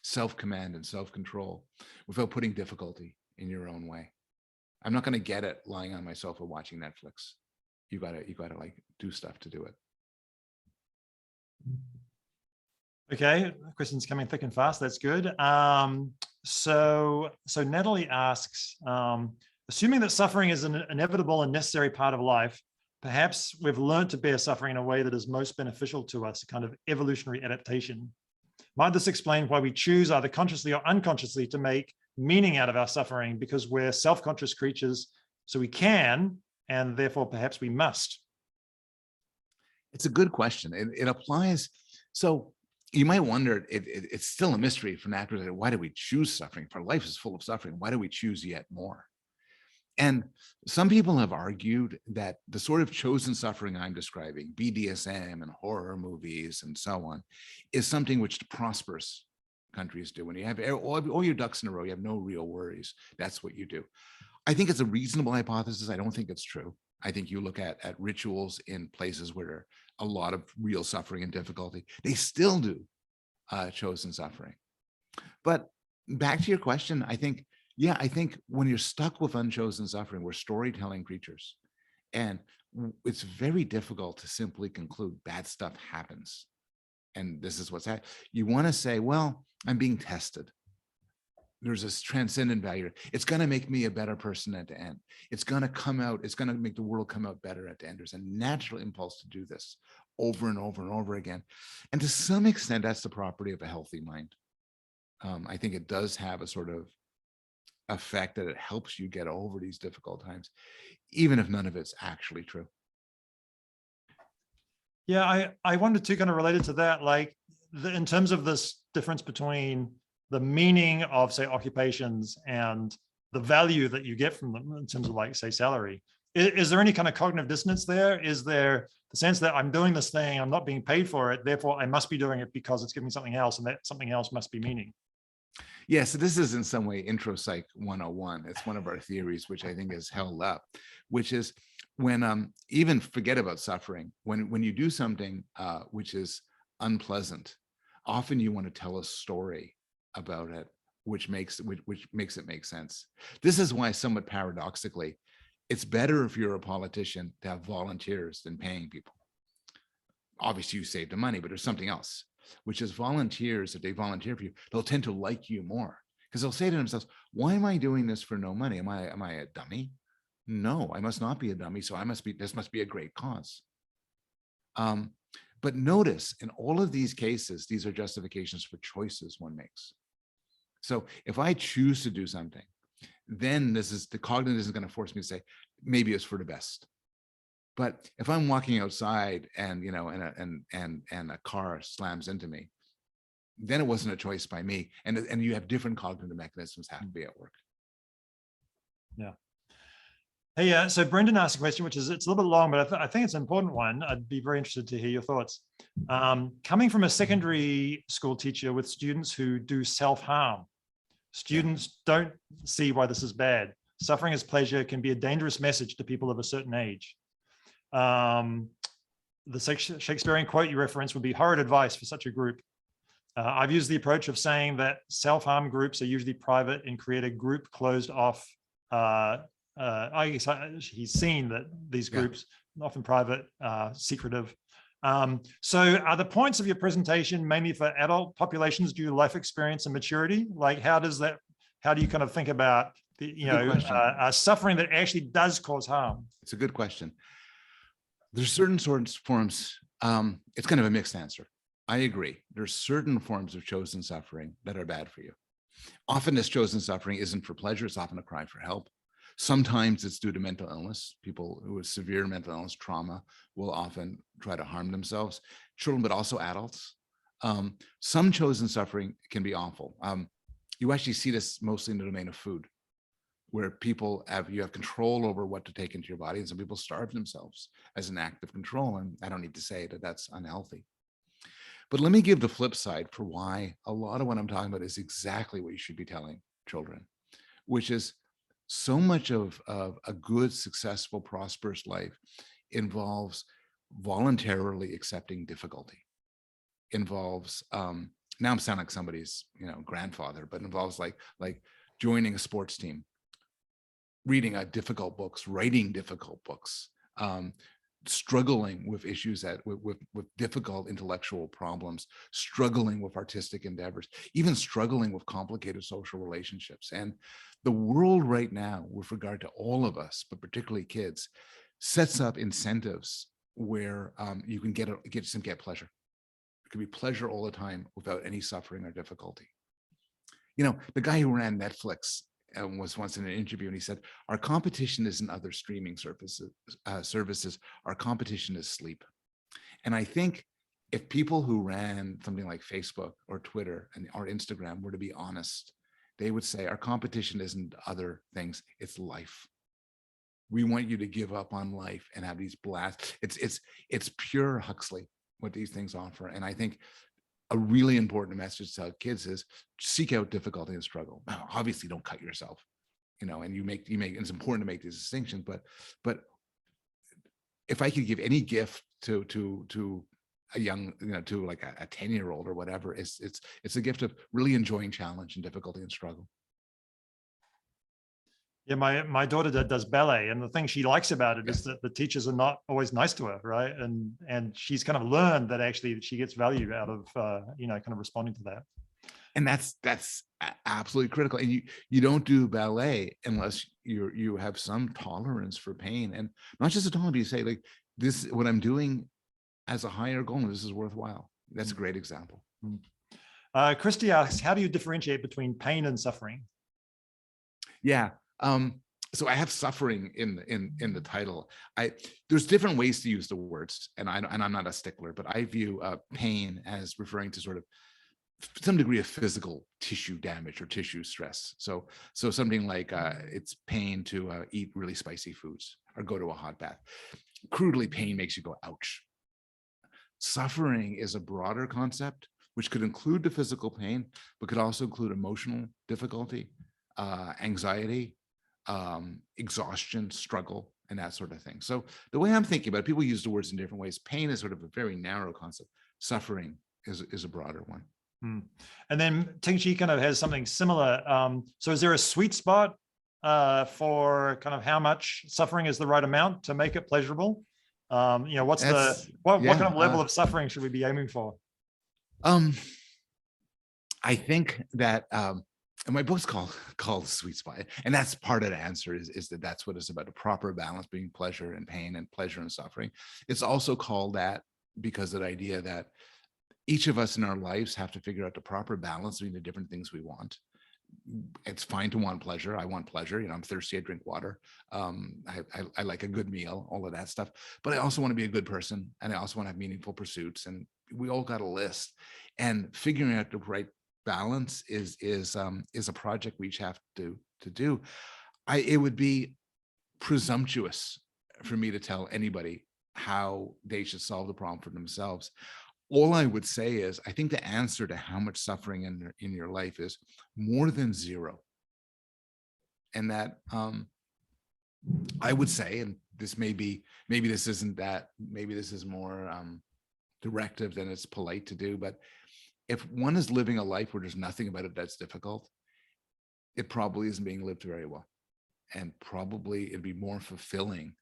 self-command and self-control without putting difficulty in your own way. I'm not going to get it lying on my sofa watching Netflix. You gotta like do stuff to do it. Okay, questions coming thick and fast. That's good. So Natalie asks, assuming that suffering is an inevitable and necessary part of life, perhaps we've learned to bear suffering in a way that is most beneficial to us, a kind of evolutionary adaptation. Might this explain why we choose either consciously or unconsciously to make meaning out of our suffering, because we're self-conscious creatures, so we can, and therefore perhaps we must? It's a good question. It applies. So you might wonder, it's still a mystery for naturalists. Why do we choose suffering? For life is full of suffering. Why do we choose yet more? And some people have argued that the sort of chosen suffering I'm describing, BDSM and horror movies and so on, is something which the prosperous countries do. When you have all your ducks in a row, you have no real worries. That's what you do. I think it's a reasonable hypothesis. I don't think it's true. I think you look at rituals in places where there are a lot of real suffering and difficulty, they still do chosen suffering. But back to your question, I think when you're stuck with unchosen suffering, we're storytelling creatures. And it's very difficult to simply conclude bad stuff happens. And this is what's happening. You want to say, well, I'm being tested. There's this transcendent value. It's going to make me a better person at the end. It's going to come out. It's going to make the world come out better at the end. There's a natural impulse to do this over and over and over again. And to some extent, that's the property of a healthy mind. I think it does have a sort of effect that it helps you get over these difficult times, even if none of it's actually true. Yeah, I wanted to kind of related to that, like in terms of this difference between the meaning of, say, occupations and the value that you get from them in terms of, like, say, salary. Is there any kind of cognitive dissonance there? Is there the sense that I'm doing this thing, I'm not being paid for it, therefore I must be doing it because it's giving me something else, and that something else must be meaning? Yeah, so this is in some way intro psych 101. It's one of our theories, which I think is held up, which is when even forget about suffering, when you do something which is unpleasant, often you want to tell a story about it, which makes it make sense. This is why, somewhat paradoxically, it's better if you're a politician to have volunteers than paying people. Obviously, you save the money, but there's something else, which is volunteers. If they volunteer for you, they'll tend to like you more, because they'll say to themselves, why am I doing this for no money? Am I a dummy? No, I must not be a dummy. So this must be a great cause. But notice, in all of these cases, these are justifications for choices one makes. So if I choose to do something, then the cognitive is going to force me to say, maybe it's for the best. But if I'm walking outside and a car slams into me, then it wasn't a choice by me. And you have different cognitive mechanisms have to be at work. Yeah. Hey, so Brendan asked a question, which is, it's a little bit long, but I think it's an important one. I'd be very interested to hear your thoughts. Coming from a secondary school teacher with students who do self-harm, Students don't see why this is bad. Suffering as pleasure can be a dangerous message to people of a certain age. The Shakespearean quote you referenced would be horrid advice for such a group. I've used the approach of saying that self-harm groups are usually private and create a group closed off. I guess he's seen that these groups, often private, secretive. So are the points of your presentation mainly for adult populations due to life experience and maturity? Like how do you kind of think about the, suffering that actually does cause harm? It's a good question. There's certain forms, it's kind of a mixed answer. I agree. There's certain forms of chosen suffering that are bad for you. Often this chosen suffering isn't for pleasure, it's often a cry for help. Sometimes it's due to mental illness. People who have severe mental illness, trauma, will often try to harm themselves. Children, but also adults. Some chosen suffering can be awful. You actually see this mostly in the domain of food, where you have control over what to take into your body, and some people starve themselves as an act of control. And I don't need to say that that's unhealthy. But let me give the flip side for why a lot of what I'm talking about is exactly what you should be telling children, which is so much of a good, successful, prosperous life involves voluntarily accepting difficulty, involves, now I'm sounding like somebody's, grandfather, but involves like joining a sports team, reading difficult books, writing difficult books, struggling with issues with difficult intellectual problems, struggling with artistic endeavors, even struggling with complicated social relationships. And the world right now, with regard to all of us, but particularly kids, sets up incentives where you can get pleasure. It can be pleasure all the time without any suffering or difficulty. The guy who ran Netflix was once in an interview, and he said, our competition isn't other streaming services, our competition is sleep. And I think if people who ran something like Facebook or Twitter or Instagram were to be honest, they would say our competition isn't other things, it's life. We want you to give up on life and have these blasts. It's pure Huxley, what these things offer. And I think a really important message to kids is seek out difficulty and struggle. Now, obviously don't cut yourself, and you make, it's important to make these distinctions, but if I could give any gift to a young, to like a 10-year-old or whatever, it's a gift of really enjoying challenge and difficulty and struggle. Yeah, my daughter does ballet, and the thing she likes about it is that the teachers are not always nice to her, right? And she's kind of learned that actually she gets value out of kind of responding to that. And that's absolutely critical. And you don't do ballet unless you have some tolerance for pain, and not just a tolerance. You say like, this, what I'm doing as a higher goal, this is worthwhile. That's a great example. Christy asks, how do you differentiate between pain and suffering? Yeah. So I have suffering in the title. There's different ways to use the words, and I'm not a stickler, but I view pain as referring to sort of some degree of physical tissue damage or tissue stress. So something like it's pain to eat really spicy foods or go to a hot bath. Crudely, pain makes you go, ouch. Suffering is a broader concept, which could include the physical pain, but could also include emotional difficulty, anxiety, exhaustion, struggle, and that sort of thing. So the way I'm thinking about it, people use the words in different ways. Pain is sort of a very narrow concept. Suffering is a broader one. And then Ting-Chi kind of has something similar. So is there a sweet spot for kind of how much suffering is the right amount to make it pleasurable? What's what kind of level of suffering should we be aiming for? I think that and my book's called Sweet Spot, and that's part of the answer is that's what it's about, a proper balance between pleasure and pain and pleasure and suffering. It's also called that because of the idea that each of us in our lives have to figure out the proper balance between the different things we want. It's fine to want pleasure. I want pleasure. I'm thirsty, I drink water. I like a good meal, all of that stuff. But I also want to be a good person, and I also want to have meaningful pursuits. And we all got a list. And figuring out the right balance is a project we each have to do. It would be presumptuous for me to tell anybody how they should solve the problem for themselves. all I would say is, I think the answer to how much suffering in your life is more than zero. And that I would say, and this maybe this isn't that, maybe this is more directive than it's polite to do, but if one is living a life where there's nothing about it that's difficult, it probably isn't being lived very well. And probably it'd be more fulfilling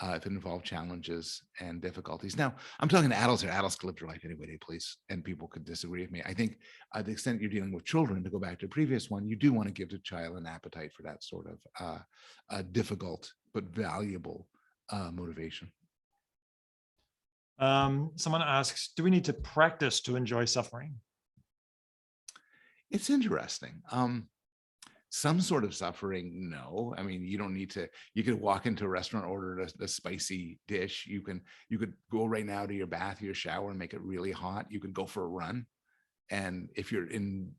if it involved challenges and difficulties. Now, I'm talking to adults here. Adults can live their life any way they please, and people could disagree with me. I think to the extent you're dealing with children, to go back to the previous one, you do want to give the child an appetite for that sort of difficult but valuable motivation. Someone asks, do we need to practice to enjoy suffering? It's interesting. Some sort of suffering, no. I mean, you don't need to. You could walk into a restaurant, order a spicy dish. You could go right now to your bath, your shower, and make it really hot. You could go for a run, and if you're in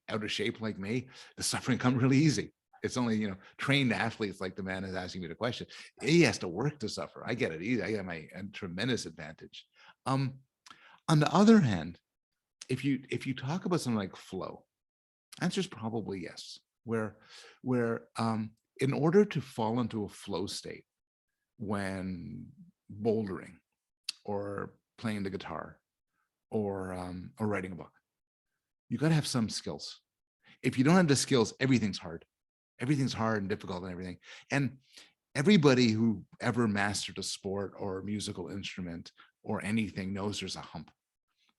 out of shape like me, the suffering comes really easy. It's only, trained athletes like the man is asking me the question. He has to work to suffer. I get it easy. I got a tremendous advantage. On the other hand, if you talk about something like flow, answer is probably yes. Where in order to fall into a flow state when bouldering or playing the guitar or writing a book, you got to have some skills. If you don't have the skills, everything's hard. Everything's hard and difficult and everything. And everybody who ever mastered a sport or a musical instrument or anything knows there's a hump.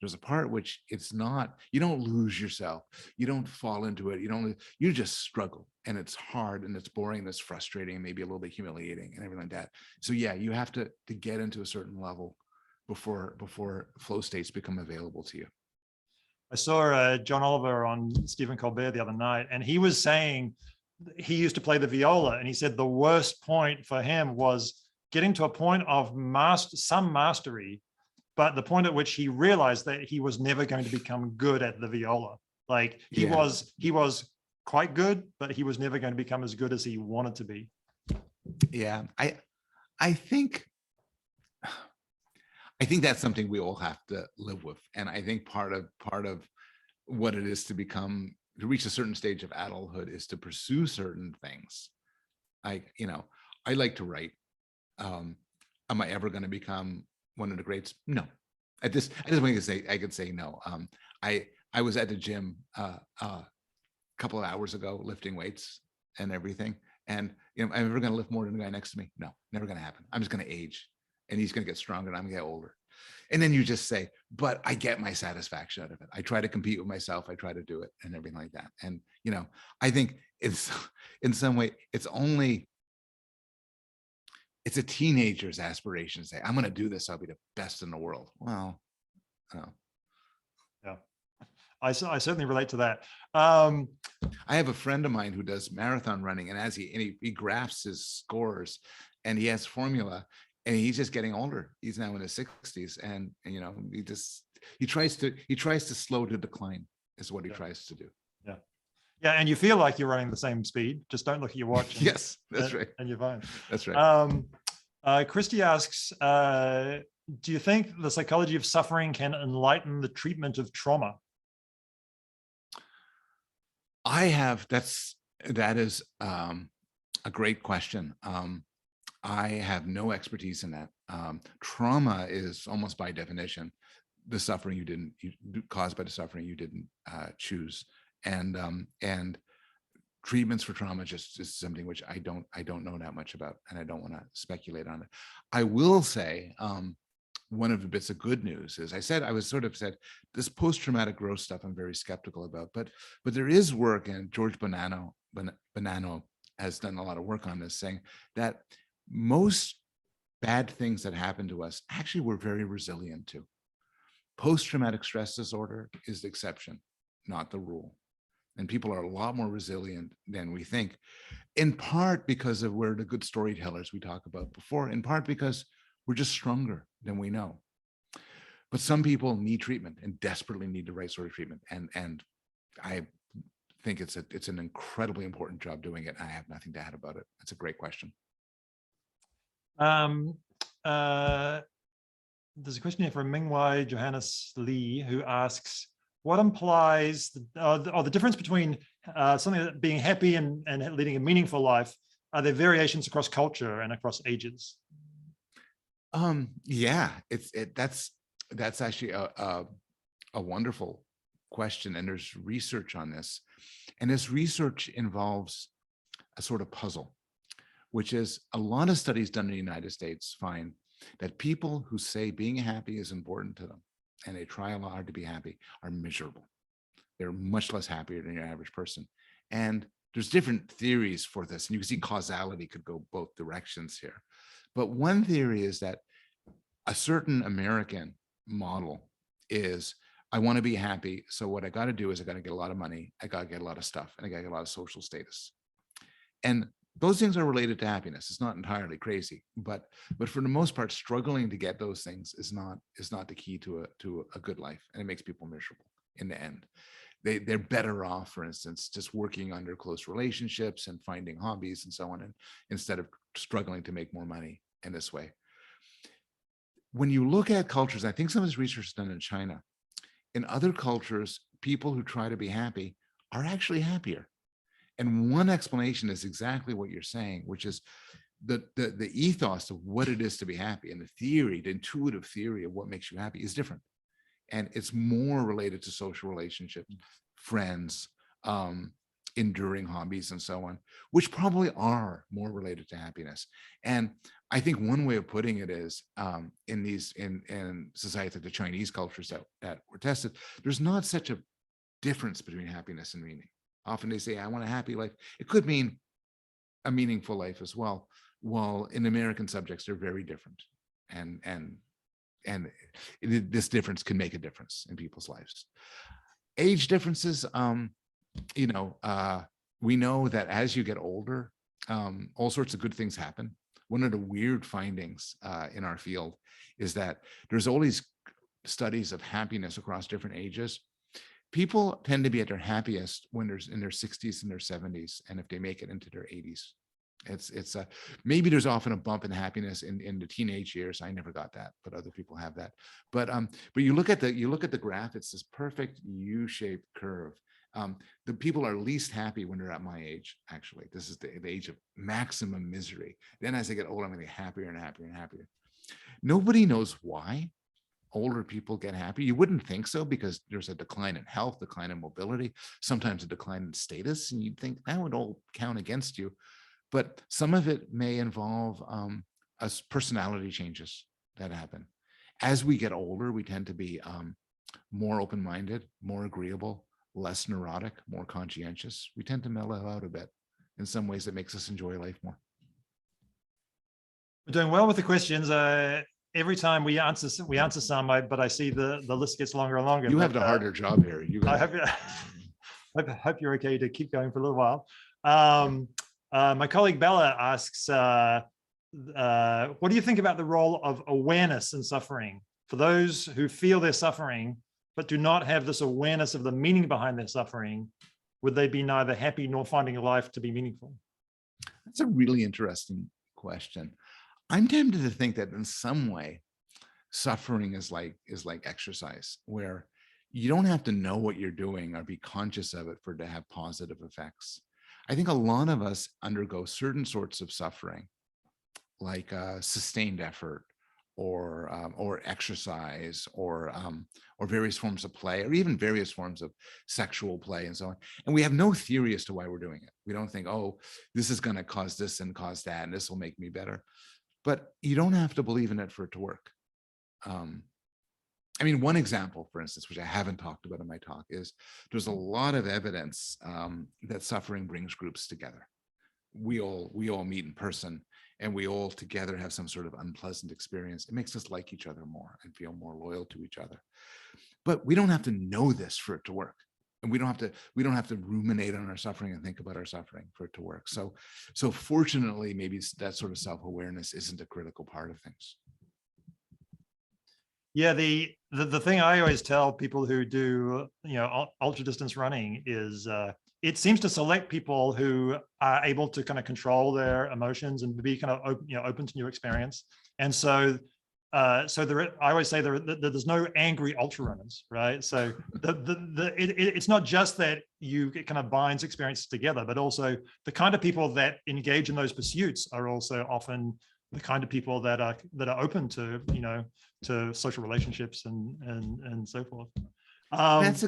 There's a part which it's not, you don't lose yourself. You don't fall into it. You just struggle, and it's hard and it's boring and it's frustrating and maybe a little bit humiliating and everything like that. So yeah, you have to get into a certain level before flow states become available to you. I saw John Oliver on Stephen Colbert the other night, and he was saying he used to play the viola, and he said the worst point for him was getting to a point of some mastery, but the point at which he realized that he was never going to become good at the viola. Like he was quite good, but he was never going to become as good as he wanted to be. Yeah, I think that's something we all have to live with. And I think part of what it is to reach a certain stage of adulthood is to pursue certain things. I like to write. Am I ever going to become one of the greats? No. I just want to say, I could say no. I was at the gym a couple of hours ago lifting weights and everything. And am I ever going to lift more than the guy next to me? No, never going to happen. I'm just going to age, and he's going to get stronger and I'm going to get older. And then you just say, but I get my satisfaction out of it. I try to compete with myself. I try to do it and everything like that. And, I think it's in some way, it's a teenager's aspiration to say, I'm going to do this. I'll be the best in the world. Well, yeah, I certainly relate to that. I have a friend of mine who does marathon running, and he graphs his scores, and he has formula, and he's just getting older. He's now in his 60s, and he tries to slow the decline is what he tries to do. Yeah. Yeah, and you feel like you're running the same speed. Just don't look at your watch. And, yes, that's right. And you're fine. That's right. Christy asks, do you think the psychology of suffering can enlighten the treatment of trauma? That is a great question. I have no expertise in that. Trauma is almost by definition the suffering caused by the suffering you didn't choose, and treatments for trauma just is something which I don't know that much about, and I don't want to speculate on it. I will say one of the bits of good news is I was sort of said this post-traumatic growth stuff I'm very skeptical about, but there is work, and George Bonanno has done a lot of work on this, saying that most bad things that happen to us actually we're very resilient to. Post-traumatic stress disorder is the exception, not the rule. And people are a lot more resilient than we think, in part because of we're the good storytellers we talked about before, in part because we're just stronger than we know. But some people need treatment and desperately need the right sort of treatment. And I think it's an incredibly important job doing it. I have nothing to add about it. That's a great question. there's a question here from Mingwei Johannes Lee, who asks, what implies the difference between something that being happy and leading a meaningful life? Are there variations across culture and across ages? Yeah, that's actually a wonderful question, and there's research on this, and this research involves a sort of puzzle, which is a lot of studies done in the United States find that people who say being happy is important to them and they try a lot hard to be happy are miserable. They're much less happier than your average person. And there's different theories for this, and you can see causality could go both directions here. But one theory is that a certain American model is, I want to be happy. So what I got to do is I got to get a lot of money. I got to get a lot of stuff, and I got to get a lot of social status. And those things are related to happiness. It's not entirely crazy, but for the most part, struggling to get those things is not the key to a good life, and it makes people miserable in the end. They're better off, for instance, just working under close relationships and finding hobbies and so on, and instead of struggling to make more money in this way. When you look at cultures, I think some of this research is done in China. In other cultures, people who try to be happy are actually happier. And one explanation is exactly what you're saying, which is the ethos of what it is to be happy, and the theory, the intuitive theory of what makes you happy is different. And it's more related to social relationships, friends, enduring hobbies, and so on, which probably are more related to happiness. And I think one way of putting it is in societies like the Chinese cultures that were tested, there's not such a difference between happiness and meaning. Often they say, I want a happy life. It could mean a meaningful life as well. While in American subjects, they're very different. And this difference can make a difference in people's lives. Age differences, we know that as you get older, all sorts of good things happen. One of the weird findings in our field is that there's all these studies of happiness across different ages. People tend to be at their happiest when they're in their 60s and their 70s, and if they make it into their 80s. It's maybe there's often a bump in happiness in the teenage years. I never got that, but other people have that. But you look at the graph, it's this perfect U-shaped curve. The people are least happy when they're at my age. Actually, this is the age of maximum misery. Then as I get older, I'm going to get happier and happier and happier. Nobody knows why older people get happy. You wouldn't think so, because there's a decline in health, decline in mobility, sometimes a decline in status, and you'd think that would all count against you. But some of it may involve personality changes that happen. As we get older, we tend to be more open-minded, more agreeable, less neurotic, more conscientious. We tend to mellow out a bit. In some ways, that makes us enjoy life more. We're doing well with the questions. Every time we answer some, but I see the list gets longer and longer. You have the harder job here. I hope you're okay to keep going for a little while. My colleague Bella asks, what do you think about the role of awareness in suffering? For those who feel they're suffering, but do not have this awareness of the meaning behind their suffering, would they be neither happy nor finding life to be meaningful? That's a really interesting question. I'm tempted to think that in some way, suffering is like exercise, where you don't have to know what you're doing or be conscious of it for it to have positive effects. I think a lot of us undergo certain sorts of suffering, like sustained effort, or exercise, or various forms of play, or even various forms of sexual play and so on. And we have no theory as to why we're doing it. We don't think, oh, this is going to cause this and cause that, and this will make me better. But you don't have to believe in it for it to work. I mean, one example, for instance, which I haven't talked about in my talk, is there's a lot of evidence that suffering brings groups together. We all meet in person, and we all together have some sort of unpleasant experience. It makes us like each other more and feel more loyal to each other. But we don't have to know this for it to work. And we don't have to ruminate on our suffering and think about our suffering for it to work. So fortunately, maybe that sort of self-awareness isn't a critical part of things. Yeah, the thing I always tell people who do ultra distance running is it seems to select people who are able to kind of control their emotions and be kind of open to new experience. And so so I always say there's no angry ultra runners, right? So it's not just that it kind of binds experiences together, but also the kind of people that engage in those pursuits are also often the kind of people that are open to, to social relationships and so forth. And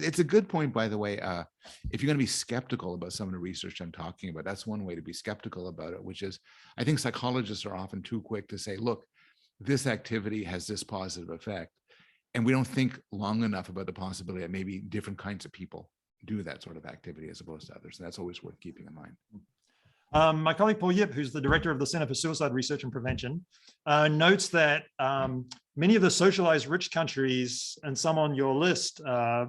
it's a good point, by the way. If you're going to be skeptical about some of the research I'm talking about, that's one way to be skeptical about it, which is I think psychologists are often too quick to say, look, this activity has this positive effect. And we don't think long enough about the possibility that maybe different kinds of people do that sort of activity as opposed to others. And that's always worth keeping in mind. My colleague Paul Yip, who's the director of the Center for Suicide Research and Prevention, notes that many of the socialized rich countries, and some on your list,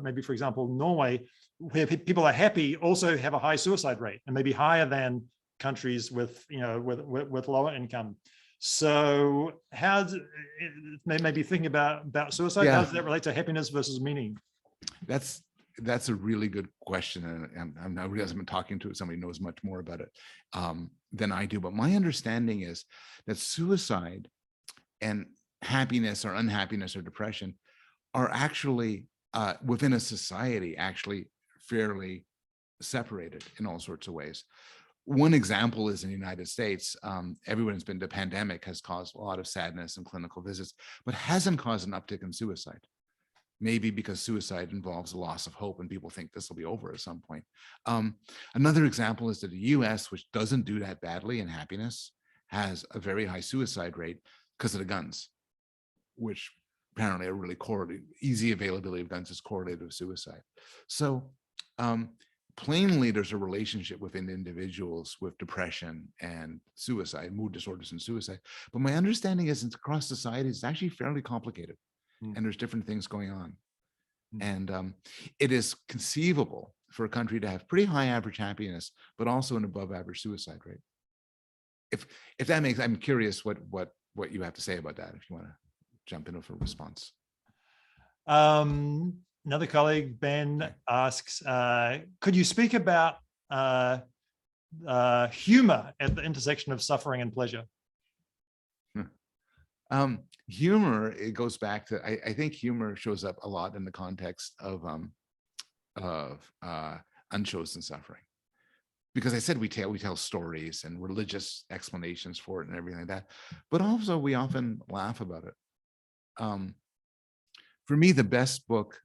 maybe for example Norway, where people are happy, also have a high suicide rate, and maybe higher than countries with with lower income. So how maybe thinking about suicide, how does that relate to happiness versus meaning? That's a really good question, and I realize I've been talking to somebody who knows much more about it than I do. But my understanding is that suicide and happiness or unhappiness or depression are actually within a society actually fairly separated in all sorts of ways. One example is in the United States, everyone's been, the pandemic has caused a lot of sadness and clinical visits, but hasn't caused an uptick in suicide. Maybe because suicide involves a loss of hope and people think this will be over at some point. Another example is that the US, which doesn't do that badly in happiness, has a very high suicide rate because of the guns, which apparently are really correlated. Easy availability of guns is correlated with suicide. So plainly, there's a relationship within individuals with depression and suicide, mood disorders and suicide. But my understanding is it's across society, it's actually fairly complicated. And there's different things going on. And it is conceivable for a country to have pretty high average happiness, but also an above average suicide rate. If that makes, I'm curious what you have to say about that, if you want to jump in with a response. Another colleague, Ben, asks, could you speak about humor at the intersection of suffering and pleasure? Humor, it goes back to, I think humor shows up a lot in the context of Unchosen Suffering, because I said we tell stories and religious explanations for it and everything like that, but also we often laugh about it. For me, the best book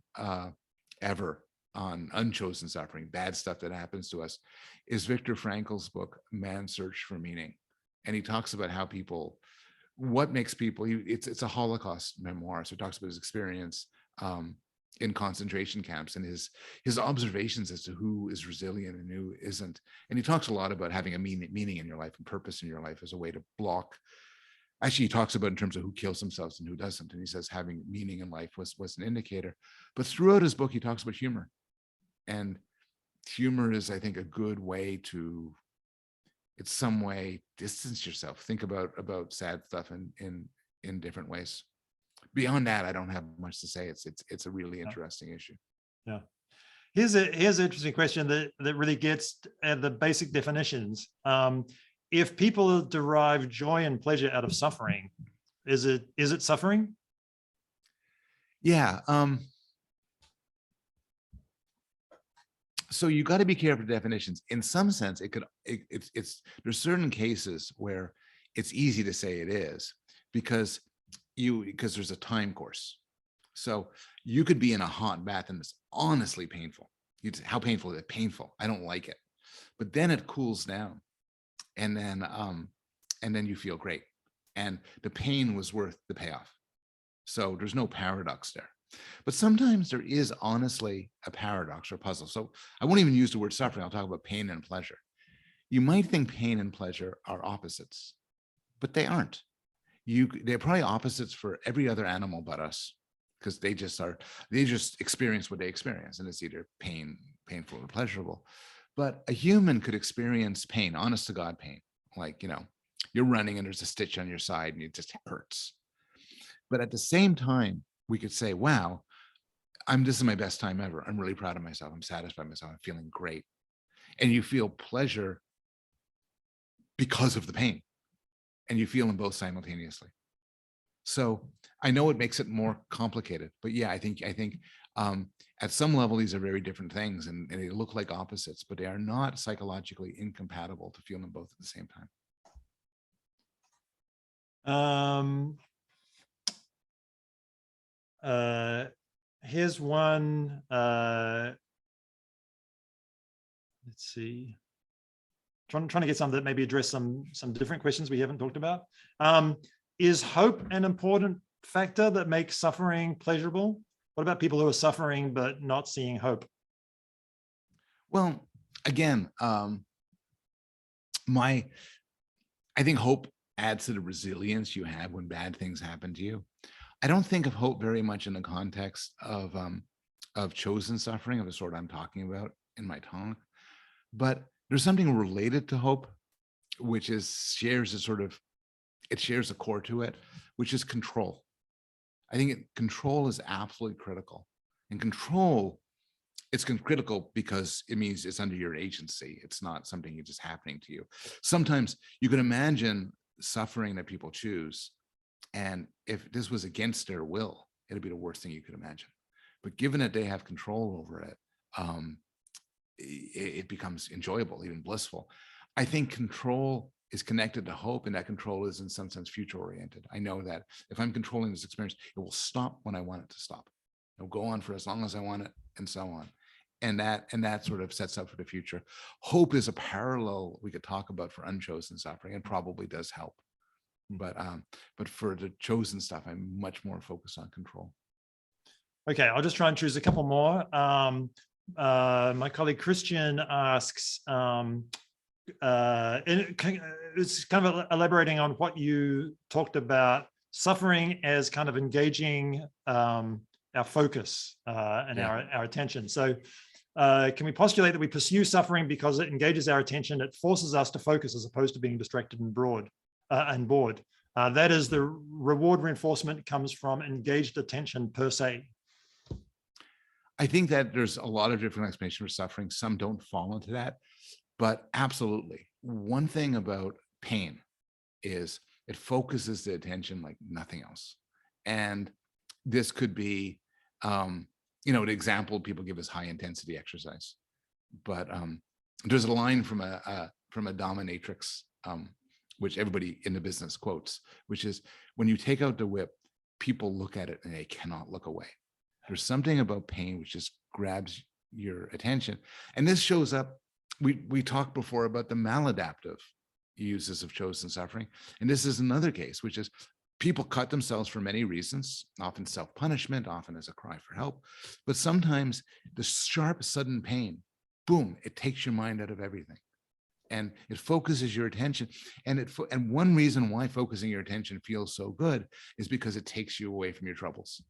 ever on unchosen suffering, bad stuff that happens to us, is Viktor Frankl's book, Man's Search for Meaning. And he talks about how people, what makes people, it's a Holocaust memoir. So he talks about his experience in concentration camps and his observations as to who is resilient and who isn't. And he talks a lot about having a meaning in your life and purpose in your life as a way to block. Actually, he talks about in terms of who kills themselves and who doesn't. And he says having meaning in life was an indicator. But throughout his book, he talks about humor. And humor is, I think, a good way to, it's some way, distance yourself. Think about sad stuff in different ways. Beyond that, I don't have much to say. It's a really interesting issue. Yeah. Here's an interesting question that really gets at the basic definitions. If people derive joy and pleasure out of suffering, is it suffering? Yeah. So you got to be careful with definitions. In some sense, there's certain cases where it's easy to say it is because there's a time course. So you could be in a hot bath and it's honestly painful. How painful is it? Painful. I don't like it. But then it cools down, and then you feel great, and the pain was worth the payoff. So there's no paradox there. But sometimes there is honestly a paradox or puzzle. So I won't even use the word suffering. I'll talk about pain and pleasure. You might think pain and pleasure are opposites, but they aren't. They're probably opposites for every other animal but us, because they just experience what they experience, and it's either painful or pleasurable. But a human could experience pain, honest to God pain, like, you're running and there's a stitch on your side and it just hurts. But at the same time, we could say, wow, this is my best time ever. I'm really proud of myself. I'm satisfied with myself. I'm feeling great. And you feel pleasure because of the pain, and you feel them both simultaneously. So I know it makes it more complicated, but yeah, I think at some level, these are very different things, and they look like opposites, but they are not psychologically incompatible to feel them both at the same time. Here's one. Let's see. Trying to get some that maybe address some different questions we haven't talked about. Is hope an important factor that makes suffering pleasurable? What about people who are suffering but not seeing hope? Well, again, I think hope adds to the resilience you have when bad things happen to you. I don't think of hope very much in the context of chosen suffering of the sort I'm talking about in my talk, but there's something related to hope, which shares a core to it, which is control. I think control is absolutely critical, and control, it's critical because it means it's under your agency. It's not something that's just happening to you. Sometimes you can imagine suffering that people choose, and if this was against their will, it'd be the worst thing you could imagine. But given that they have control over it, it becomes enjoyable, even blissful. I think control is connected to hope, and that control is in some sense future oriented. I know that if I'm controlling this experience, it will stop when I want it to stop. It'll go on for as long as I want it, and so on. And that sort of sets up for the future. Hope is a parallel we could talk about for unchosen suffering, and probably does help. But for the chosen stuff, I'm much more focused on control. Okay, I'll just try and choose a couple more. My colleague Christian asks, it's kind of elaborating on what you talked about, suffering as kind of engaging our focus and our attention. So can we postulate that we pursue suffering because it engages our attention, it forces us to focus as opposed to being distracted and bored? That is, the reward reinforcement comes from engaged attention per se. I think that there's a lot of different explanations for suffering. Some don't fall into that, but absolutely. One thing about pain is it focuses the attention like nothing else. And this could be, the example people give is high intensity exercise. But there's a line from a dominatrix, which everybody in the business quotes, which is, when you take out the whip, people look at it and they cannot look away. There's something about pain which just grabs your attention. And this shows up, we talked before about the maladaptive uses of chosen suffering. And this is another case, which is people cut themselves for many reasons, often self-punishment, often as a cry for help. But sometimes the sharp, sudden pain, boom, it takes your mind out of everything. And it focuses your attention. And one reason why focusing your attention feels so good is because it takes you away from your troubles.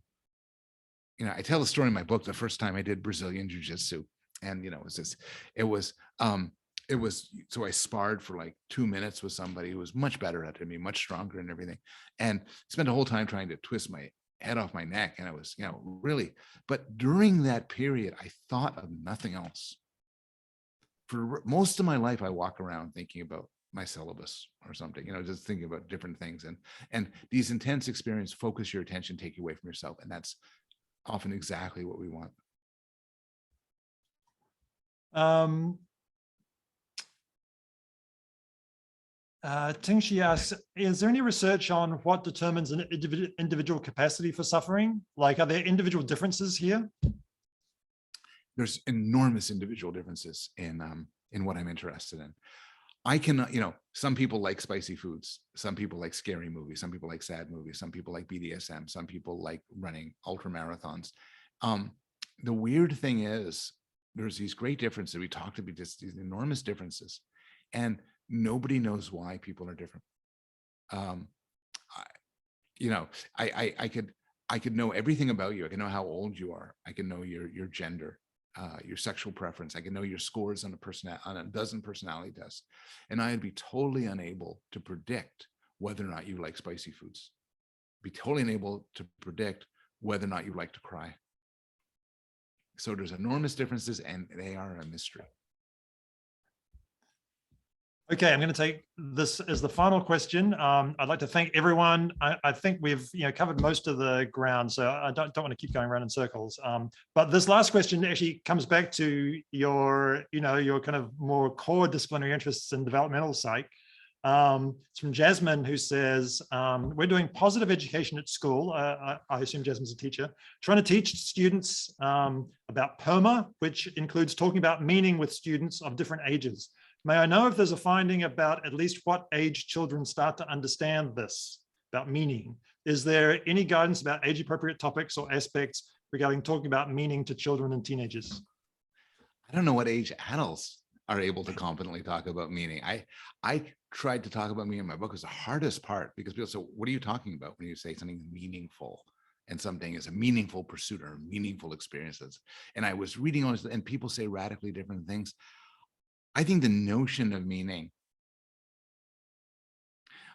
I tell the story in my book, the first time I did Brazilian jiu-jitsu, and so I sparred for like 2 minutes with somebody who was much better at it than me, much stronger and everything, and spent the whole time trying to twist my head off my neck. And I was, really, but during that period, I thought of nothing else. For most of my life, I walk around thinking about my syllabus or something, just thinking about different things. And these intense experiences focus your attention, take you away from yourself. And that's often exactly what we want. Tingshi asks, is there any research on what determines an individual capacity for suffering? Like, are there individual differences here? There's enormous individual differences in what I'm interested in. I can, some people like spicy foods. Some people like scary movies. Some people like sad movies. Some people like BDSM. Some people like running ultra marathons. The weird thing is, there's these great differences. We talked about these enormous differences, and nobody knows why people are different. I could know everything about you. I can know how old you are. I can know your gender, your sexual preference. I can know your scores on a dozen personality tests, and I'd be totally unable to predict whether or not you like spicy foods. Be totally unable to predict whether or not you like to cry. So there's enormous differences, and they are a mystery. Okay, I'm going to take this as the final question. I'd like to thank everyone. I think we've covered most of the ground, so I don't want to keep going around in circles. But this last question actually comes back to your kind of more core disciplinary interests in developmental psych. It's from Jasmine, who says, we're doing positive education at school. I assume Jasmine's a teacher, trying to teach students about PERMA, which includes talking about meaning with students of different ages. May I know if there's a finding about at least what age children start to understand this, about meaning? Is there any guidance about age-appropriate topics or aspects regarding talking about meaning to children and teenagers? I don't know what age adults are able to competently talk about meaning. I tried to talk about meaning in my book. It was the hardest part because people say, what are you talking about when you say something meaningful? And something is a meaningful pursuit or meaningful experiences. And I was reading on this, and people say radically different things. I think the notion of meaning,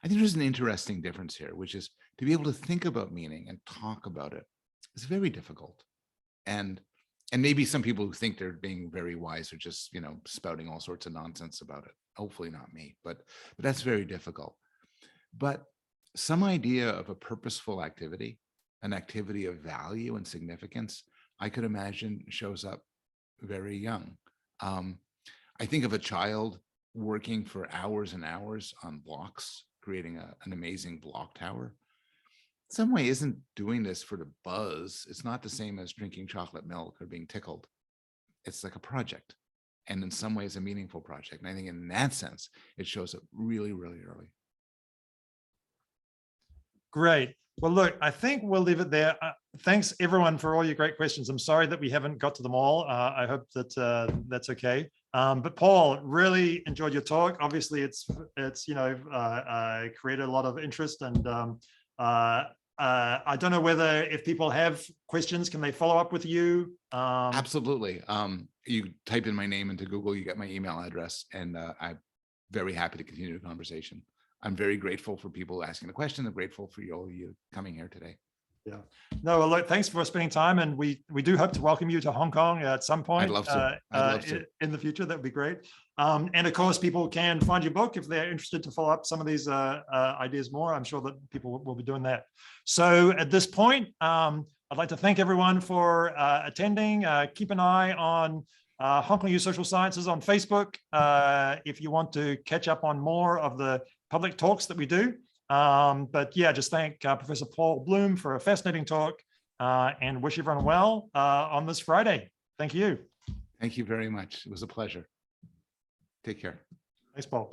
I think there's an interesting difference here, which is to be able to think about meaning and talk about it is very difficult. And maybe some people who think they're being very wise are just, spouting all sorts of nonsense about it. Hopefully not me, but that's very difficult. But some idea of a purposeful activity, an activity of value and significance, I could imagine shows up very young. I think of a child working for hours and hours on blocks, creating an amazing block tower. In some way isn't doing this for the buzz. It's not the same as drinking chocolate milk or being tickled. It's like a project, and in some ways a meaningful project. And I think in that sense, it shows up really, really early. Great. Well, look, I think we'll leave it there. Thanks everyone for all your great questions. I'm sorry that we haven't got to them all. I hope that that's okay. But Paul, really enjoyed your talk. Obviously, it's created a lot of interest, and I don't know whether if people have questions, can they follow up with you? Absolutely. You type in my name into Google, you get my email address, and I'm very happy to continue the conversation. I'm very grateful for people asking the question. I'm grateful for all of you coming here today. Yeah. No, well, look, thanks for spending time, and we do hope to welcome you to Hong Kong at some point. I'd love to. I'd love to. In the future. That'd be great. And of course, people can find your book if they're interested to follow up some of these ideas more. I'm sure that people will be doing that. So at this point, I'd like to thank everyone for attending. Keep an eye on Hong Kong Youth Social Sciences on Facebook if you want to catch up on more of the public talks that we do. But yeah, just thank Professor Paul Bloom for a fascinating talk and wish everyone well on this Friday. Thank you. Thank you very much. It was a pleasure. Take care. Thanks, Paul.